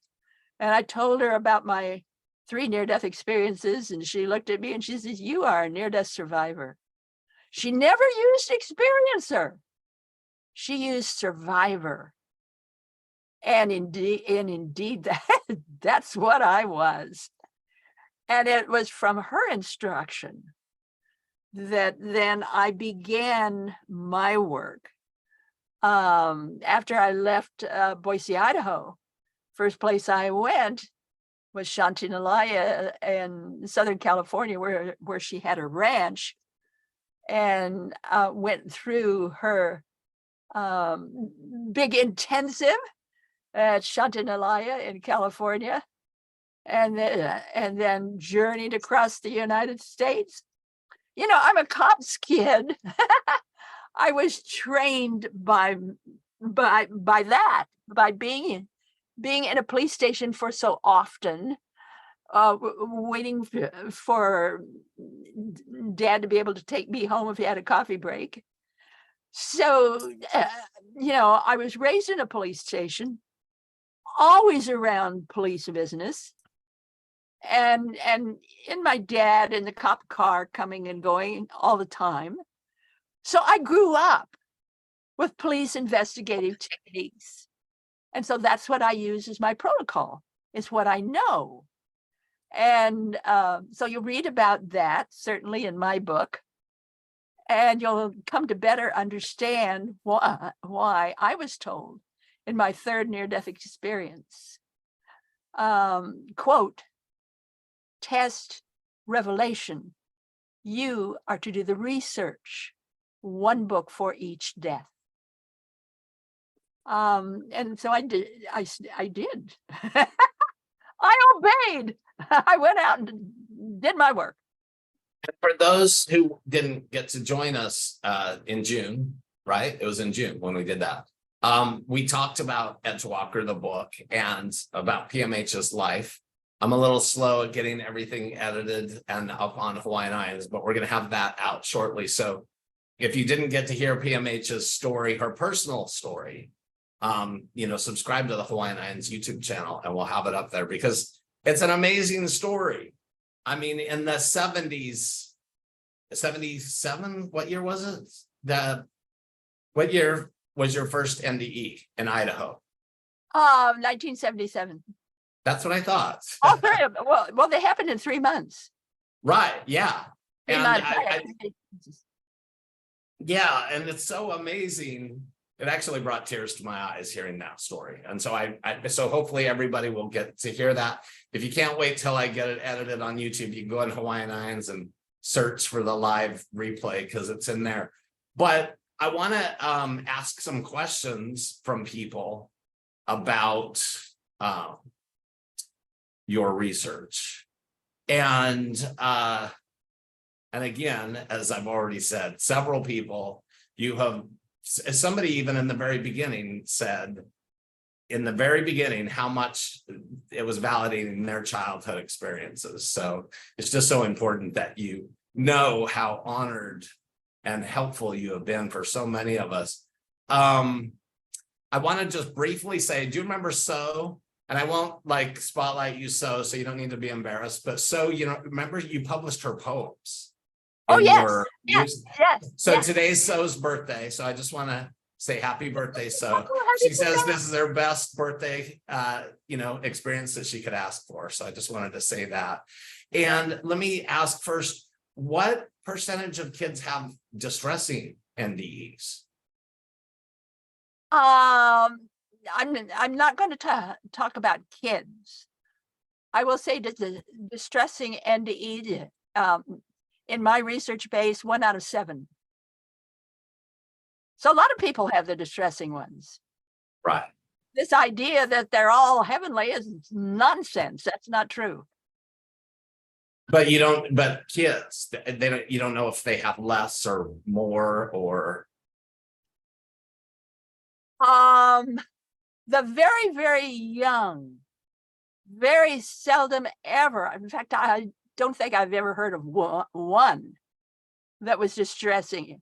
And I told her about my 3 near-death experiences. And she looked at me and she says, "You are a near-death survivor." She never used experiencer. She used survivor. And indeed that's what I was. And it was from her instruction that then I began my work. After I left Boise, Idaho, first place I went was Chantinalaya in Southern California, where she had a ranch, and went through her big intensive at Chantinalaya in California, and then journeyed across the United States. I'm a cop's kid. I was trained by that, by being in a police station for so often, waiting for Dad to be able to take me home if he had a coffee break. So, I was raised in a police station, always around police business, and in my dad in the cop car coming and going all the time. So I grew up with police investigative techniques. And so that's what I use as my protocol. It's what I know. And so you'll read about that, certainly in my book. And you'll come to better understand why I was told in my 3rd near-death experience, quote, "Test revelation. You are to do the research. one book for each death. And so I did. I did. I obeyed. I went out and did my work. For those who didn't get to join us in June, right? It was in June when we did that. We talked about Atwater, the book, and about PMH's life. I'm a little slow at getting everything edited and up on Hawaiian IANDS, but we're going to have that out shortly. So if you didn't get to hear PMH's story, her personal story, subscribe to the Hawaiian IANDS YouTube channel and we'll have it up there because it's an amazing story. I mean, in the 70s, 77, what year was it? What year was your first NDE in Idaho? 1977. That's what I thought. All three of them. Well, they happened in 3 months. Right, yeah. 3 And months. yeah, and it's so amazing. It actually brought tears to my eyes hearing that story. And so so hopefully everybody will get to hear that. If you can't wait till I get it edited on YouTube, you can go on Hawaiian IANDS and search for the live replay because it's in there. But I want to ask some questions from people about your research. And again, as I've already said, several people, somebody even in the very beginning said, in the very beginning, how much it was validating their childhood experiences. So it's just so important that you know how honored and helpful you have been for so many of us. I want to just briefly say, do you remember So? And I won't spotlight you, so you don't need to be embarrassed, but So, remember you published her poems. Oh, yes. So today's So's birthday. So I just want to say happy birthday, So. She says this is her best birthday, experience that she could ask for. So I just wanted to say that. And let me ask first, what percentage of kids have distressing NDEs? I'm not going to talk about kids. I will say that the distressing NDE, in my research base, 1 out of 7. So a lot of people have the distressing ones. Right. This idea that they're all heavenly is nonsense. That's not true. But kids, you don't know if they have less or more or. The very, very young, very seldom ever. In fact, I don't think I've ever heard of one that was distressing.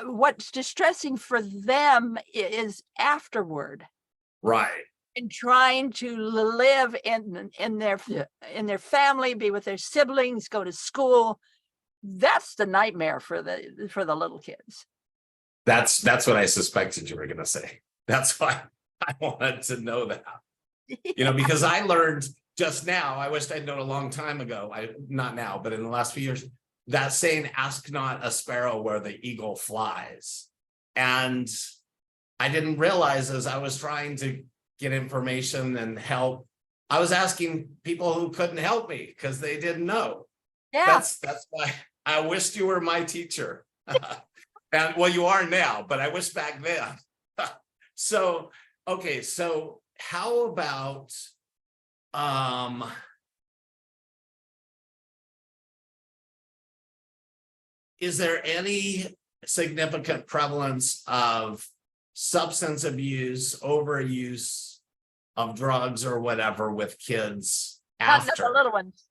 What's distressing for them is afterward. Right. And trying to live in their family, be with their siblings, go to school. That's the nightmare for the little kids. That's what I suspected you were going to say. That's why I wanted to know that. Because I learned just now, I wished I'd known a long time ago, not now, but in the last few years, that saying, ask not a sparrow where the eagle flies. And I didn't realize as I was trying to get information and help, I was asking people who couldn't help me because they didn't know. Yeah. That's why I wished you were my teacher. And well, you are now, but I wish back then. So, okay, so how about is there any significant prevalence of substance abuse, overuse of drugs or whatever with kids after?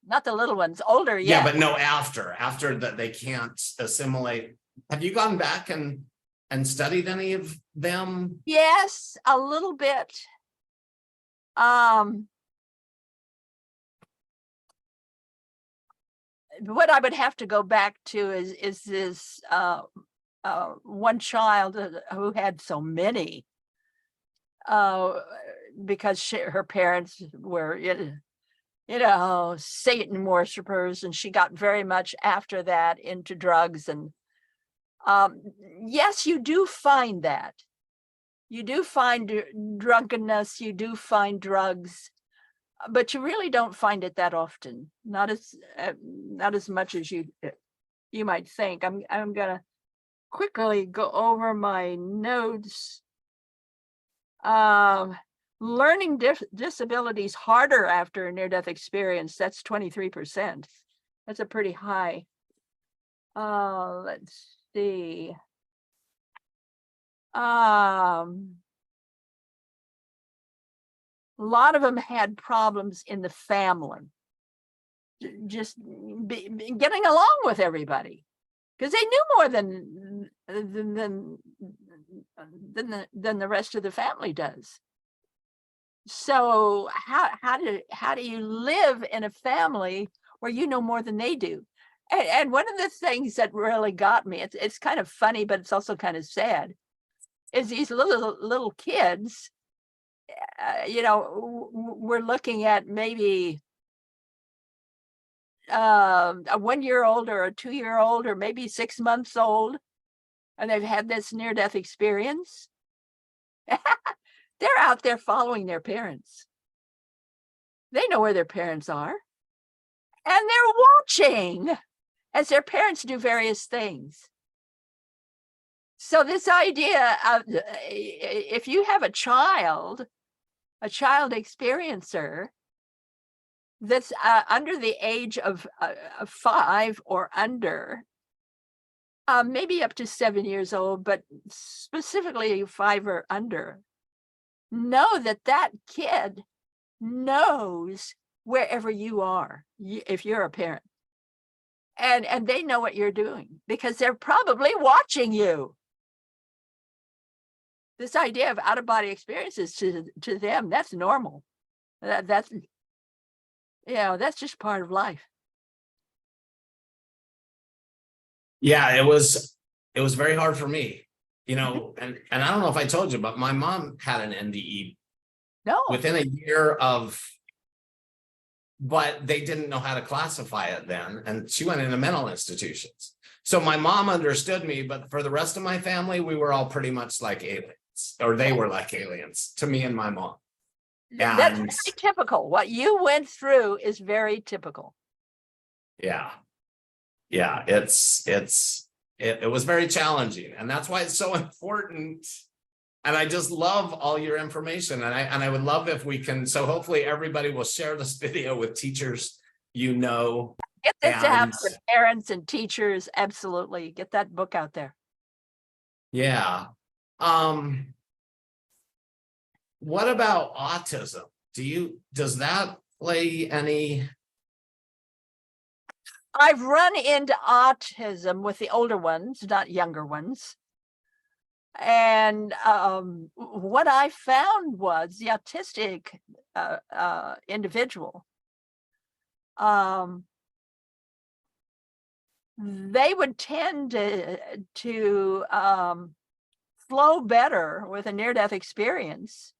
Not the little ones, older, yeah. But no, after that they can't assimilate. Have you gone back and studied any of them? Yes, a little bit. What I would have to go back to is this one child who had so many, because her parents were, Satan worshipers, and she got very much after that into drugs. And yes, you do find that. You do find drunkenness, you do find drugs, but you really don't find it that often. Not as much as you might think. I'm gonna quickly go over my notes. Learning disabilities harder after a near-death experience, that's 23%. That's a pretty high. Let's see. A lot of them had problems in the family, just getting along with everybody, because they knew more than the rest of the family does. So how do you live in a family where you know more than they do? And one of the things that really got me, it's kind of funny, but it's also kind of sad, is these little kids. We're looking at maybe a 1-year-old or a 2-year-old or maybe 6 months old, and they've had this near-death experience. They're out there following their parents. They know where their parents are, and they're watching as their parents do various things. So this idea of, if you have a child experiencer that's under the age of 5 or under, maybe up to 7 years old, but specifically 5 or under, know that kid knows wherever you are, if you're a parent, and they know what you're doing because they're probably watching you. This idea of out-of-body experiences to them, that's normal. That's just part of life. Yeah, it was very hard for me, and I don't know if I told you, but my mom had an NDE within a year of, but they didn't know how to classify it then, and she went into mental institutions. So my mom understood me, but for the rest of my family, we were all pretty much like aliens, or they were like aliens to me and my mom. That's very typical. What you went through is very typical. Yeah, it was very challenging, and that's why it's so important. And I just love all your information, and I would love if we can. So hopefully everybody will share this video with teachers. Get this out to parents and teachers. Absolutely, get that book out there. Yeah. What about autism? Does that play any? I've run into autism with the older ones, not younger ones. And what I found was the autistic individual, they would tend to flow better with a near-death experience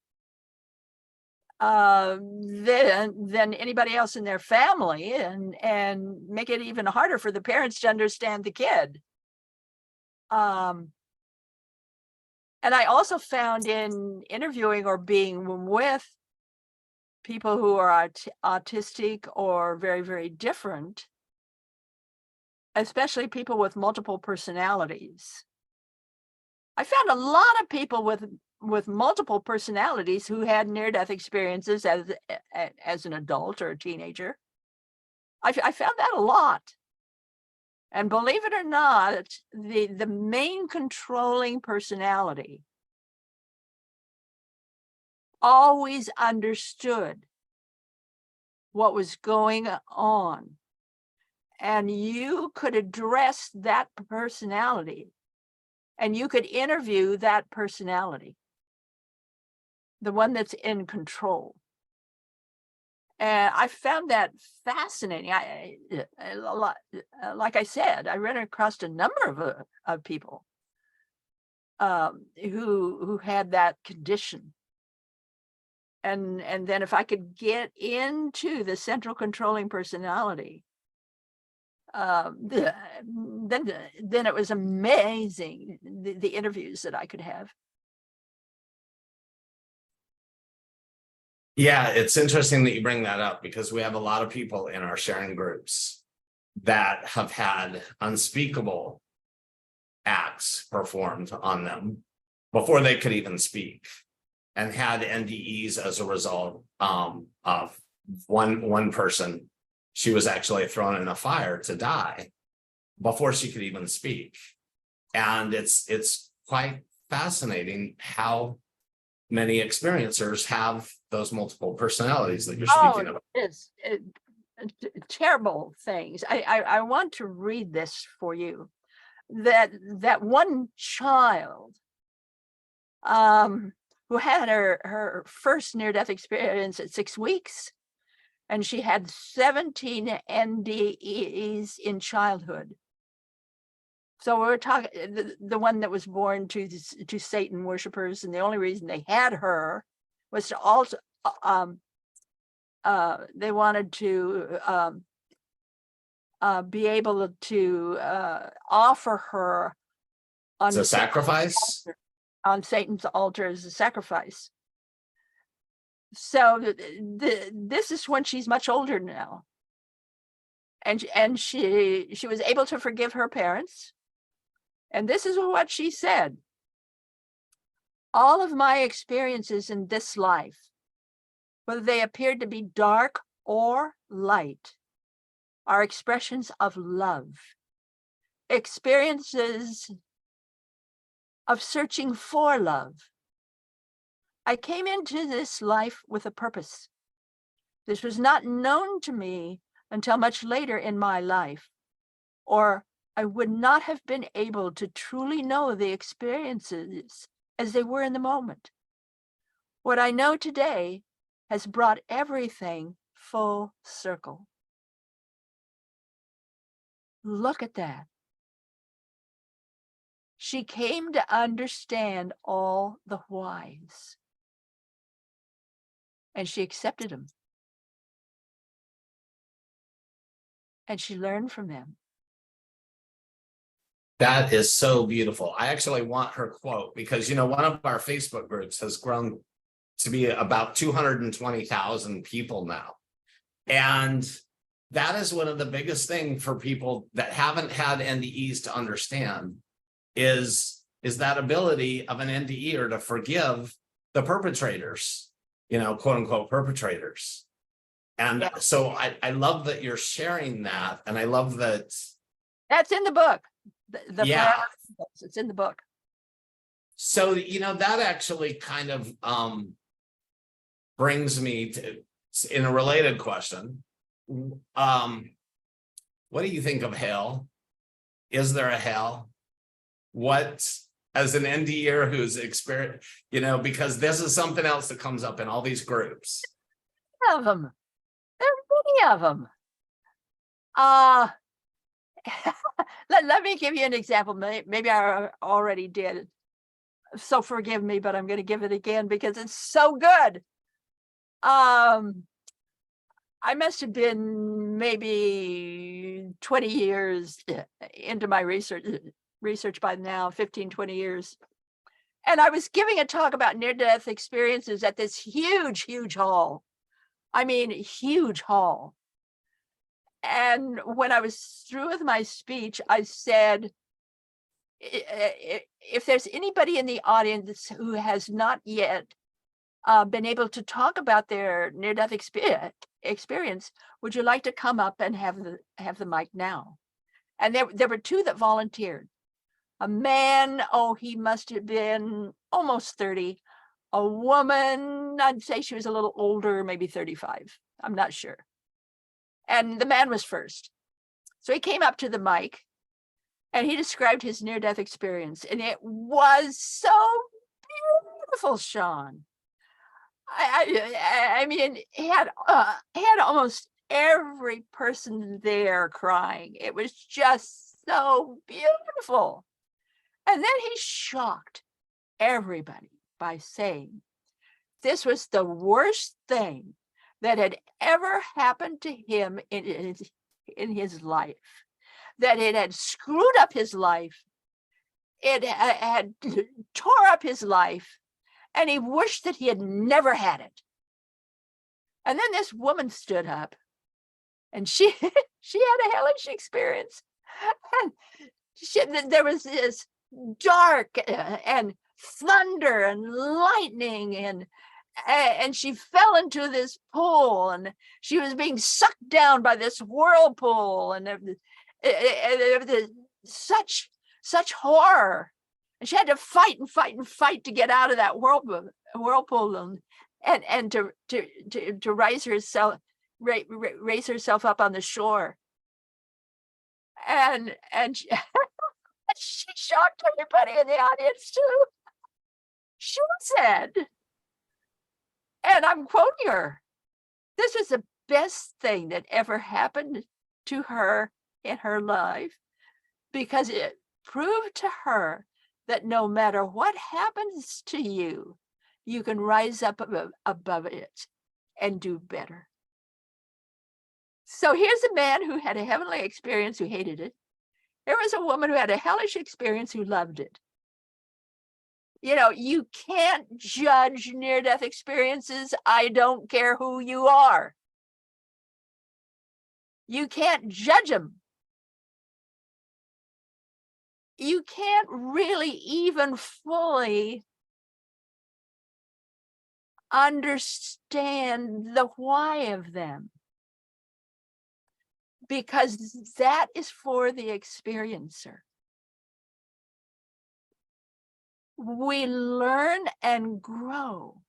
than anybody else in their family, and make it even harder for the parents to understand the kid. And I also found in interviewing or being with people who are autistic or very, very different, especially people with multiple personalities. I found a lot of people with multiple personalities who had near-death experiences as an adult or a teenager. I found that a lot. And believe it or not, the main controlling personality always understood what was going on. And you could address that personality, and you could interview that personality, the one that's in control. And I found that fascinating. Like I said, I ran across a number of people who had that condition. And then if I could get into the central controlling personality, then it was amazing, the interviews that I could have. Yeah, it's interesting that you bring that up, because we have a lot of people in our sharing groups that have had unspeakable acts performed on them before they could even speak, and had NDEs as a result of one person. She was actually thrown in a fire to die before she could even speak. And it's quite fascinating how many experiencers have those multiple personalities that you're speaking about. It's terrible things. I want to read this for you. That one child who had her first near-death experience at 6 weeks, and she had 17 NDEs in childhood. So we're talking the one that was born to Satan worshipers, and the only reason they had her was to also they wanted to be able to offer her It's a sacrifice on Satan's altar as a sacrifice. So this is when she's much older now, and she was able to forgive her parents. And this is what she said: all of my experiences in this life, whether they appeared to be dark or light, are expressions of love, experiences of searching for love. I came into this life with a purpose. This was not known to me until much later in my life, or I would not have been able to truly know the experiences as they were in the moment. What I know today has brought everything full circle. Look at that. She came to understand all the whys, and she accepted them, and she learned from them. That is so beautiful. I actually want her quote because, one of our Facebook groups has grown to be about 220,000 people now. And that is one of the biggest things for people that haven't had NDEs to understand is that ability of an NDEr to forgive the perpetrators, quote unquote perpetrators. And so I love that you're sharing that. And I love that. That's in the book. Yeah. It's in the book. So, that actually kind of brings me to, in a related question. What do you think of hell? Is there a hell? What, as an NDEr who's experienced, because this is something else that comes up in all these groups. Of them. There are many of them. Let me give you an example. Maybe I already did. So forgive me, but I'm going to give it again because it's so good. I must have been maybe 20 years into my research by now, 15, 20 years. And I was giving a talk about near-death experiences at this huge, huge hall. I mean, huge hall. And when I was through with my speech, I said, if there's anybody in the audience who has not yet been able to talk about their near-death experience, would you like to come up and have the mic now? And there were two that volunteered. A man, he must have been almost 30. A woman, I'd say she was a little older, maybe 35. I'm not sure. And the man was first. So he came up to the mic and he described his near-death experience. And it was so beautiful, Shaun. I mean, he had almost every person there crying. It was just so beautiful. And then he shocked everybody by saying this was the worst thing that had ever happened to him in his life, that it had screwed up his life, it had tore up his life, and he wished that he had never had it. And then this woman stood up, and she had a hellish experience, and there was this dark and thunder and lightning, and she fell into this pool, and she was being sucked down by this whirlpool, and there was such horror, and she had to fight and fight and fight to get out of that whirlpool and to raise herself up on the shore. And she shocked everybody in the audience too. She said, and I'm quoting her, this was the best thing that ever happened to her in her life, because it proved to her that no matter what happens to you, you can rise up above it and do better. So here's a man who had a heavenly experience who hated it. There was a woman who had a hellish experience who loved it. You know, you can't judge near-death experiences. I don't care who you are. You can't judge them. You can't really even fully understand the why of them, because that is for the experiencer. We learn and grow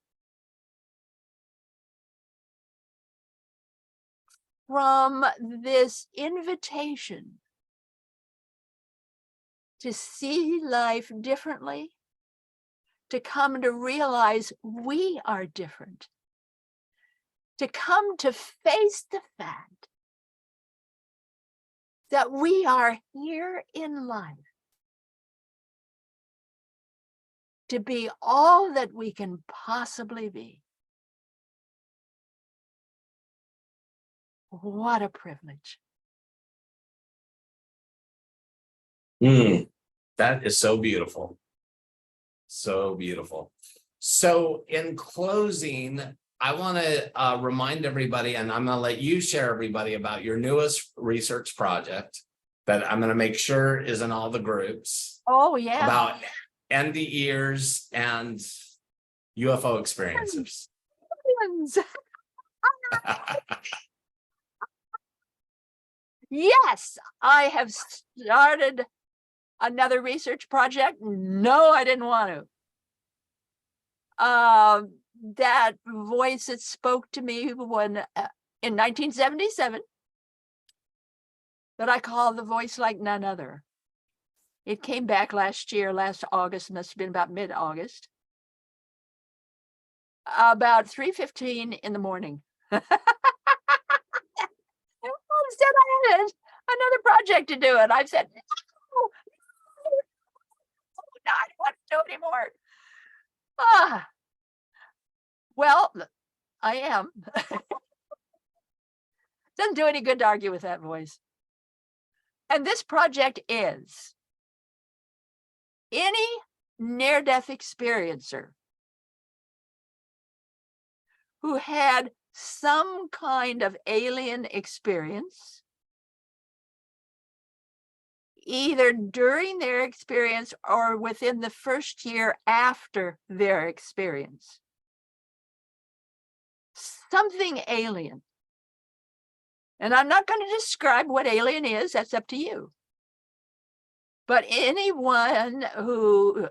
from this invitation to see life differently, to come to realize we are different, to come to face the fact that we are here in life to be all that we can possibly be. What a privilege. That is so beautiful. So beautiful. So in closing, I want to remind everybody, and I'm going to let you share everybody about your newest research project that I'm going to make sure is in all the groups. Oh, yeah. About NDErs and UFO experiencers. Yes, I have started another research project. No, I didn't want to. That voice that spoke to me when in 1977, that I call the voice like none other. It came back last August, must have been about mid-August, about 3:15 in the morning. Instead, I had another project to do, and I said, no, I don't want to do it anymore. Well, I am. Doesn't do any good to argue with that voice. And this project is any near-death experiencer who had some kind of alien experience, either during their experience or within the first year after their experience. Something alien. And I'm not going to describe what alien is, that's up to you. But anyone who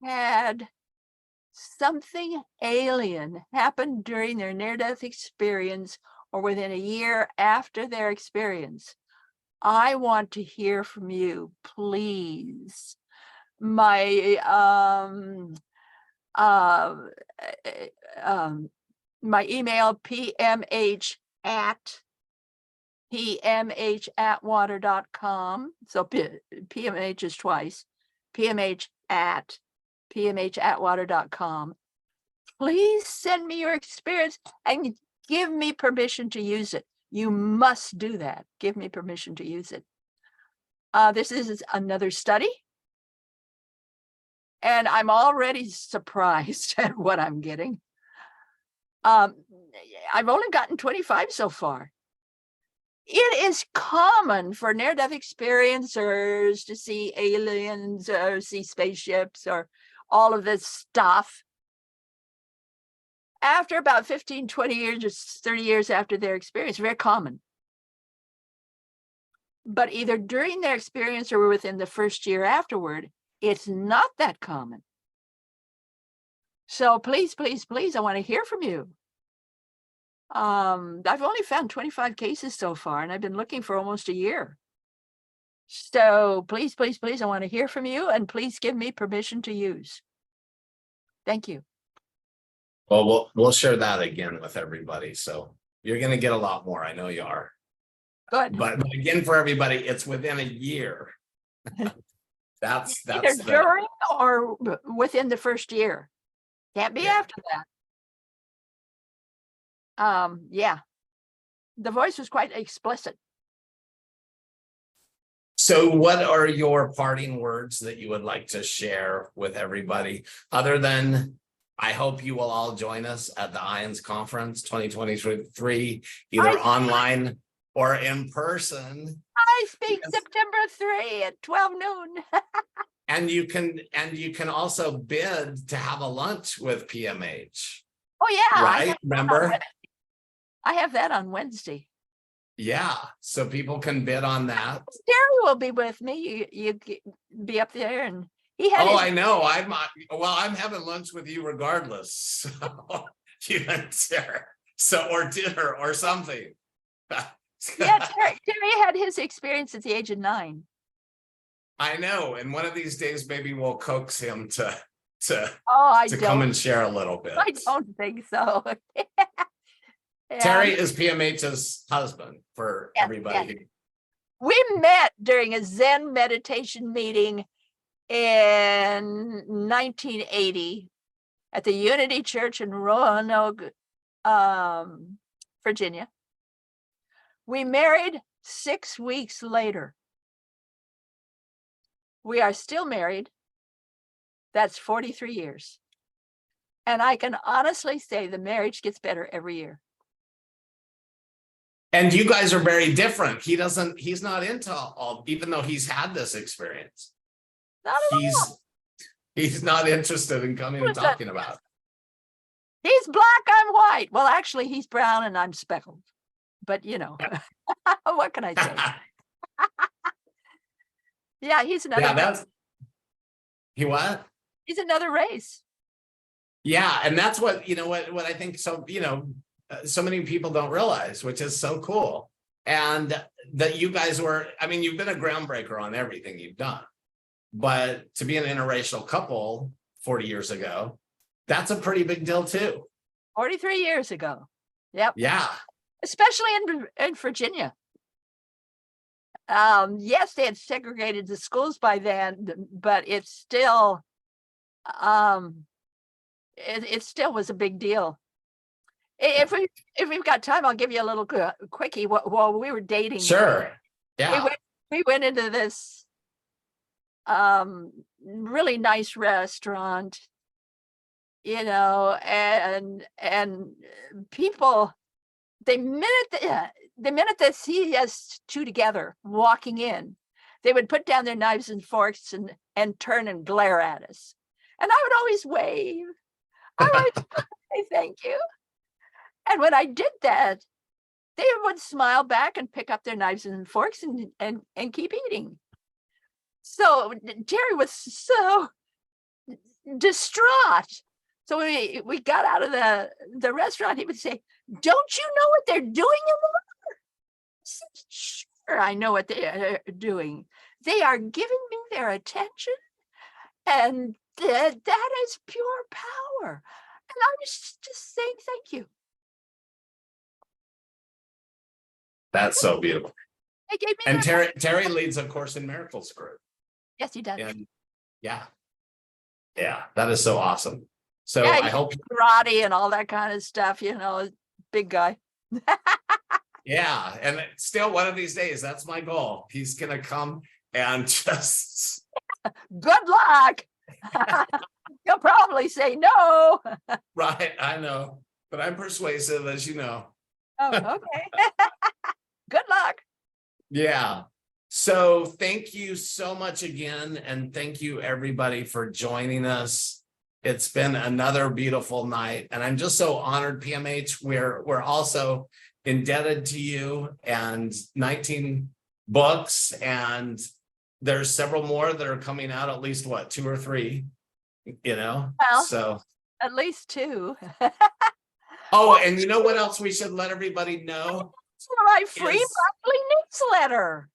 had something alien happen during their near-death experience or within a year after their experience, I want to hear from you, please. My email, pmh@pmhatwater.com. So PMH is twice, pmhatwater.com. Please send me your experience and give me permission to use it. You must do that. Give me permission to use it. This is another study, and I'm already surprised at what I'm getting. I've only gotten 25 so far. it is common for near-death experiencers to see aliens or see spaceships or all of this stuff after about 15, 20 years or 30 years after their experience. Very common. But either during their experience or within the first year afterward, it's not that common. So please, please, please, I want to hear from you. I've only found 25 cases so far, and I've been looking for almost a year. So please, please, please, I want to hear from you, and please give me permission to use. Thank you. Well, we'll share that again with everybody. So you're going to get a lot more. I know you are. Good. But again, for everybody, it's within a year. That's Either during or within the first year. Can't be after that. Yeah. The voice was quite explicit. So what are your parting words that you would like to share with everybody, other than I hope you will all join us at the IANDS conference 2023, either online or in person. I speak September 3 at 12 noon. And you can also bid to have a lunch with PMH. Oh yeah. Right? Remember? I have that on Wednesday. Yeah. So people can bid on that. Terry will be with me. You be up there, and he had. Oh, I know. I'm having lunch with you regardless. So you and Sarah. So or dinner or something. Yeah, Terry had his experience at the age of 9. I know, and one of these days maybe we'll coax him to come and share a little bit. I don't think so. Terry is PMH's husband for everybody. Yes. We met during a Zen meditation meeting in 1980 at the Unity Church in Roanoke, Virginia. We married 6 weeks later. We are still married. That's 43 years. And I can honestly say the marriage gets better every year. And you guys are very different. He's not into all, even though he's had this experience. Not at all. He's not interested in coming and talking about it. He's black, I'm white. Well, actually, he's brown and I'm speckled. But you know, what can I say? Yeah, he's another. Yeah, he what? He's another race. Yeah, and that's what what I think. So so many people don't realize, which is so cool, and that you guys were. I mean, you've been a groundbreaker on everything you've done, but to be an interracial couple 40 years ago, that's a pretty big deal too. 43 years ago. Yep. Yeah. Especially in Virginia. Yes, they had segregated the schools by then, but it's still, it still was a big deal. If we've got time, I'll give you a little quickie. While we were dating, sure, yeah, we went into this really nice restaurant, and people. The minute they see us two together walking in, they would put down their knives and forks and turn and glare at us. And I would always wave. I would say thank you. And when I did that, they would smile back and pick up their knives and forks and keep eating. So Jerry was so distraught. So when we got out of the restaurant, he would say, "Don't you know what they're doing in there?" I said, "Sure, I know what they are doing. They are giving me their attention, and that is pure power." And I was just saying thank you. That's so beautiful. They gave me and Terry leads a Course in Miracles group. Yes, he does. And yeah, that is so awesome. So I hope karate and all that kind of stuff, big guy. Yeah. And still one of these days, that's my goal. He's going to come and just. Good luck. He'll probably say no. Right. I know, but I'm persuasive, as you know. Oh, okay. Good luck. Yeah. So thank you so much again. And thank you everybody for joining us. It's been another beautiful night. And I'm just so honored, PMH. We're also indebted to you and 19 books. And there's several more that are coming out, at least what, 2 or 3, Well, so. at least 2. Oh, and you know what else we should let everybody know? My free Is- monthly newsletter.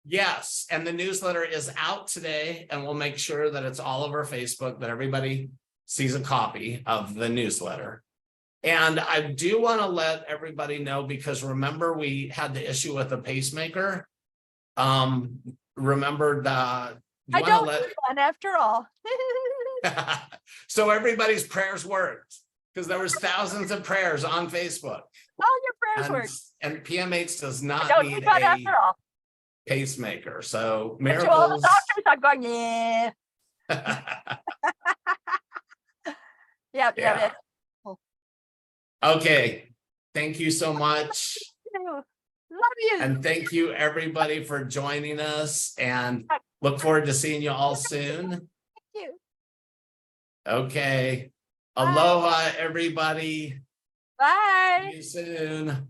Yes, and the newsletter is out today, and we'll make sure that it's all over Facebook, that everybody sees a copy of the newsletter. And I do want to let everybody know, because remember we had the issue with the pacemaker. Remember the I don't need one after all. so everybody's prayers worked, because there was thousands of prayers on Facebook. All your prayers work. And PMH does I not don't need need one a after all. pacemaker. So But to all the miracles. doctors, I'm going, yeah. Yeah. Yeah. Okay. Thank you so much. Love you. And thank you everybody for joining us, and look forward to seeing you all soon. Thank you. Okay. Aloha, everybody. Bye. See you soon.